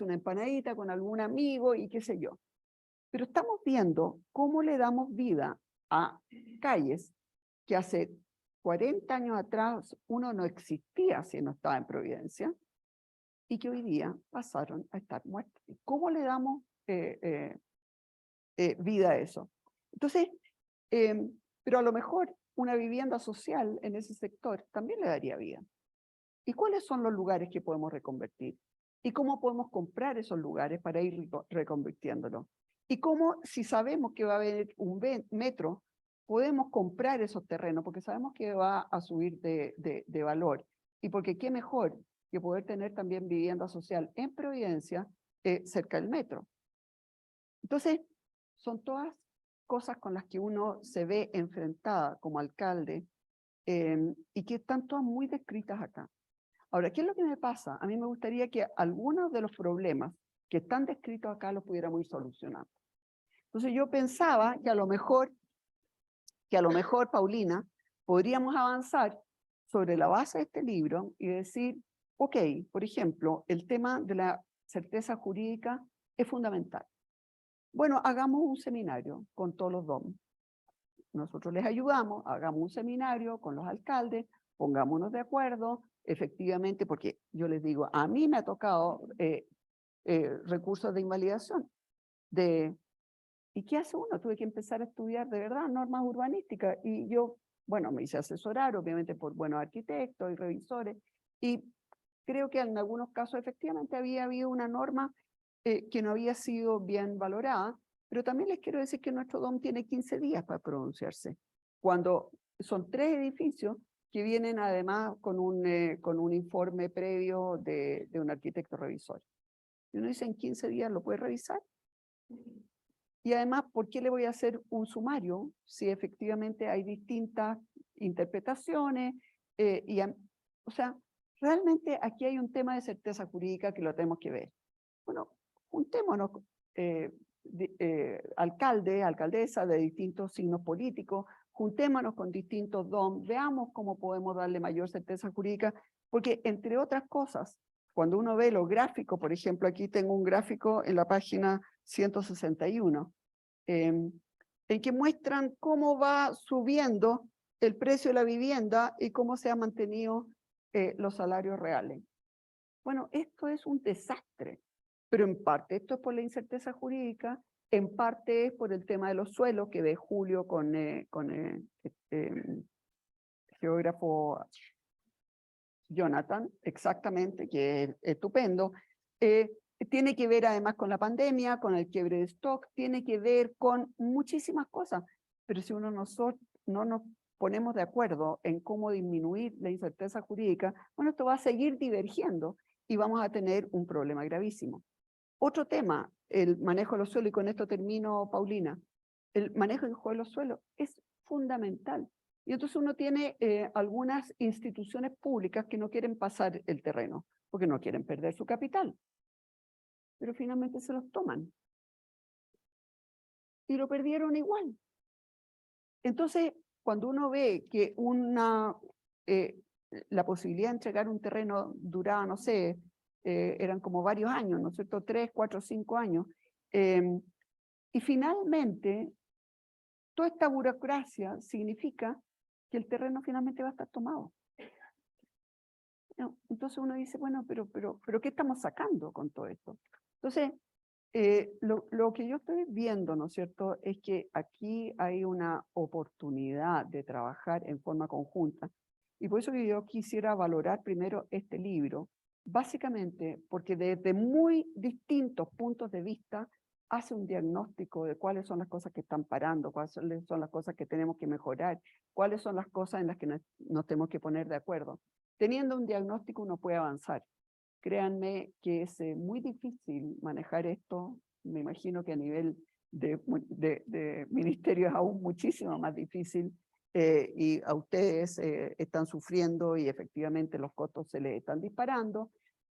una empanadita con algún amigo y qué sé yo. Pero estamos viendo cómo le damos vida a calles que hace 40 años atrás uno no existía si no estaba en Providencia y que hoy día pasaron a estar muertas. ¿Cómo le damos vida a eso? Entonces, pero a lo mejor una vivienda social en ese sector también le daría vida. ¿Y cuáles son los lugares que podemos reconvertir? ¿Y cómo podemos comprar esos lugares para ir reconvirtiéndolos? ¿Y cómo, si sabemos que va a haber un metro, podemos comprar esos terrenos? Porque sabemos que va a subir de valor. Y porque qué mejor que poder tener también vivienda social en Providencia cerca del metro. Entonces, son todas cosas con las que uno se ve enfrentada como alcalde y que están todas muy descritas acá. Ahora, ¿qué es lo que me pasa? A mí me gustaría que algunos de los problemas que están descritos acá los pudiéramos ir solucionando. Entonces yo pensaba que a lo mejor, Paulina, podríamos avanzar sobre la base de este libro y decir, ok, por ejemplo, el tema de la certeza jurídica es fundamental. Bueno, hagamos un seminario con todos los DOM. Nosotros les ayudamos, hagamos un seminario con los alcaldes, pongámonos de acuerdo, efectivamente, porque yo les digo, a mí me ha tocado recursos de invalidación, de ¿Y qué hace uno? Tuve que empezar a estudiar de verdad normas urbanísticas y yo, bueno, me hice asesorar obviamente por buenos arquitectos y revisores y creo que en algunos casos efectivamente había habido una norma que no había sido bien valorada, pero también les quiero decir que nuestro DOM tiene 15 días para pronunciarse, cuando son 3 edificios que vienen además con un informe previo de un arquitecto revisor. Y uno dice, en 15 días lo puede revisar. Y además, ¿por qué le voy a hacer un sumario si efectivamente hay distintas interpretaciones? O sea, realmente aquí hay un tema de certeza jurídica que lo tenemos que ver. Bueno, juntémonos, alcalde, alcaldesa de distintos signos políticos, juntémonos con distintos DOM, veamos cómo podemos darle mayor certeza jurídica, porque entre otras cosas, cuando uno ve los gráficos, por ejemplo, aquí tengo un gráfico en la página 161, en que muestran cómo va subiendo el precio de la vivienda y cómo se han mantenido los salarios reales. Bueno, esto es un desastre, pero en parte esto es por la incerteza jurídica, en parte es por el tema de los suelos, que de Julio con geógrafo Jonathan, exactamente, que es estupendo, tiene que ver además con la pandemia, con el quiebre de stock, tiene que ver con muchísimas cosas, pero si no nos ponemos de acuerdo en cómo disminuir la incerteza jurídica, bueno, esto va a seguir divergiendo y vamos a tener un problema gravísimo. Otro tema, el manejo de los suelos, y con esto termino, Paulina. El manejo de los suelos es fundamental. Y entonces uno tiene algunas instituciones públicas que no quieren pasar el terreno, porque no quieren perder su capital. Pero finalmente se los toman. Y lo perdieron igual. Entonces, cuando uno ve que la posibilidad de entregar un terreno duraba, no sé, eran como varios años, ¿no es cierto? 3, 4, 5 años. Y finalmente, toda esta burocracia significa que el terreno finalmente va a estar tomado. Entonces uno dice, bueno, pero ¿qué estamos sacando con todo esto? Entonces, lo que yo estoy viendo, ¿no es cierto?, es que aquí hay una oportunidad de trabajar en forma conjunta. Y por eso que yo quisiera valorar primero este libro, básicamente porque desde muy distintos puntos de vista hace un diagnóstico de cuáles son las cosas que están parando, cuáles son las cosas que tenemos que mejorar, cuáles son las cosas en las que nos tenemos que poner de acuerdo. Teniendo un diagnóstico uno puede avanzar. Créanme que es muy difícil manejar esto, me imagino que a nivel de ministerio es aún muchísimo más difícil y a ustedes están sufriendo y efectivamente los costos se les están disparando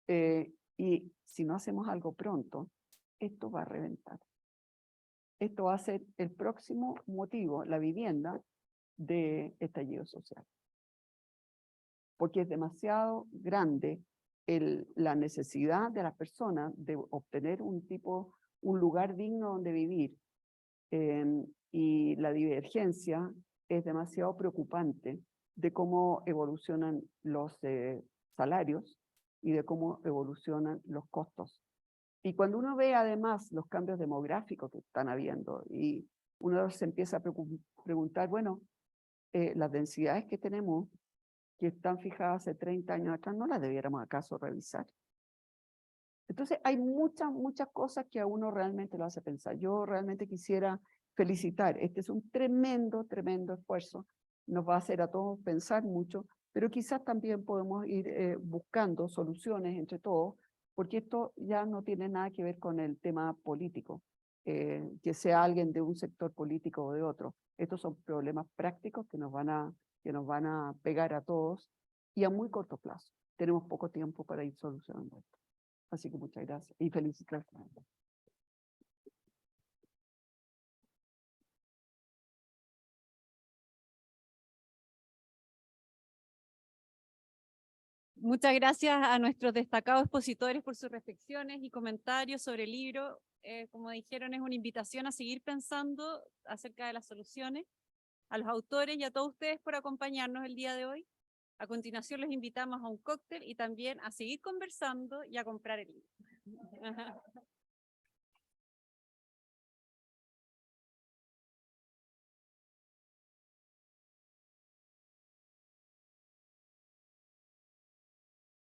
y si no hacemos algo pronto, esto va a reventar. Esto va a ser el próximo motivo, la vivienda, de estallido social. Porque es demasiado grande la necesidad de las personas de obtener un lugar digno donde vivir. Y la divergencia es demasiado preocupante de cómo evolucionan los salarios y de cómo evolucionan los costos. Y cuando uno ve además los cambios demográficos que están habiendo y uno se empieza a preguntar, bueno, las densidades que tenemos, que están fijadas hace 30 años atrás, ¿no las debiéramos acaso revisar? Entonces hay muchas cosas que a uno realmente lo hace pensar. Yo realmente quisiera felicitar. Este es un tremendo esfuerzo. Nos va a hacer a todos pensar mucho, pero quizás también podemos ir buscando soluciones entre todos, porque esto ya no tiene nada que ver con el tema político, que sea alguien de un sector político o de otro. Estos son problemas prácticos que nos van a pegar a todos y a muy corto plazo. Tenemos poco tiempo para ir solucionando esto. Así que muchas gracias y felicitaciones. Muchas gracias a nuestros destacados expositores por sus reflexiones y comentarios sobre el libro. Como dijeron, es una invitación a seguir pensando acerca de las soluciones. A los autores y a todos ustedes por acompañarnos el día de hoy. A continuación les invitamos a un cóctel y también a seguir conversando y a comprar el libro.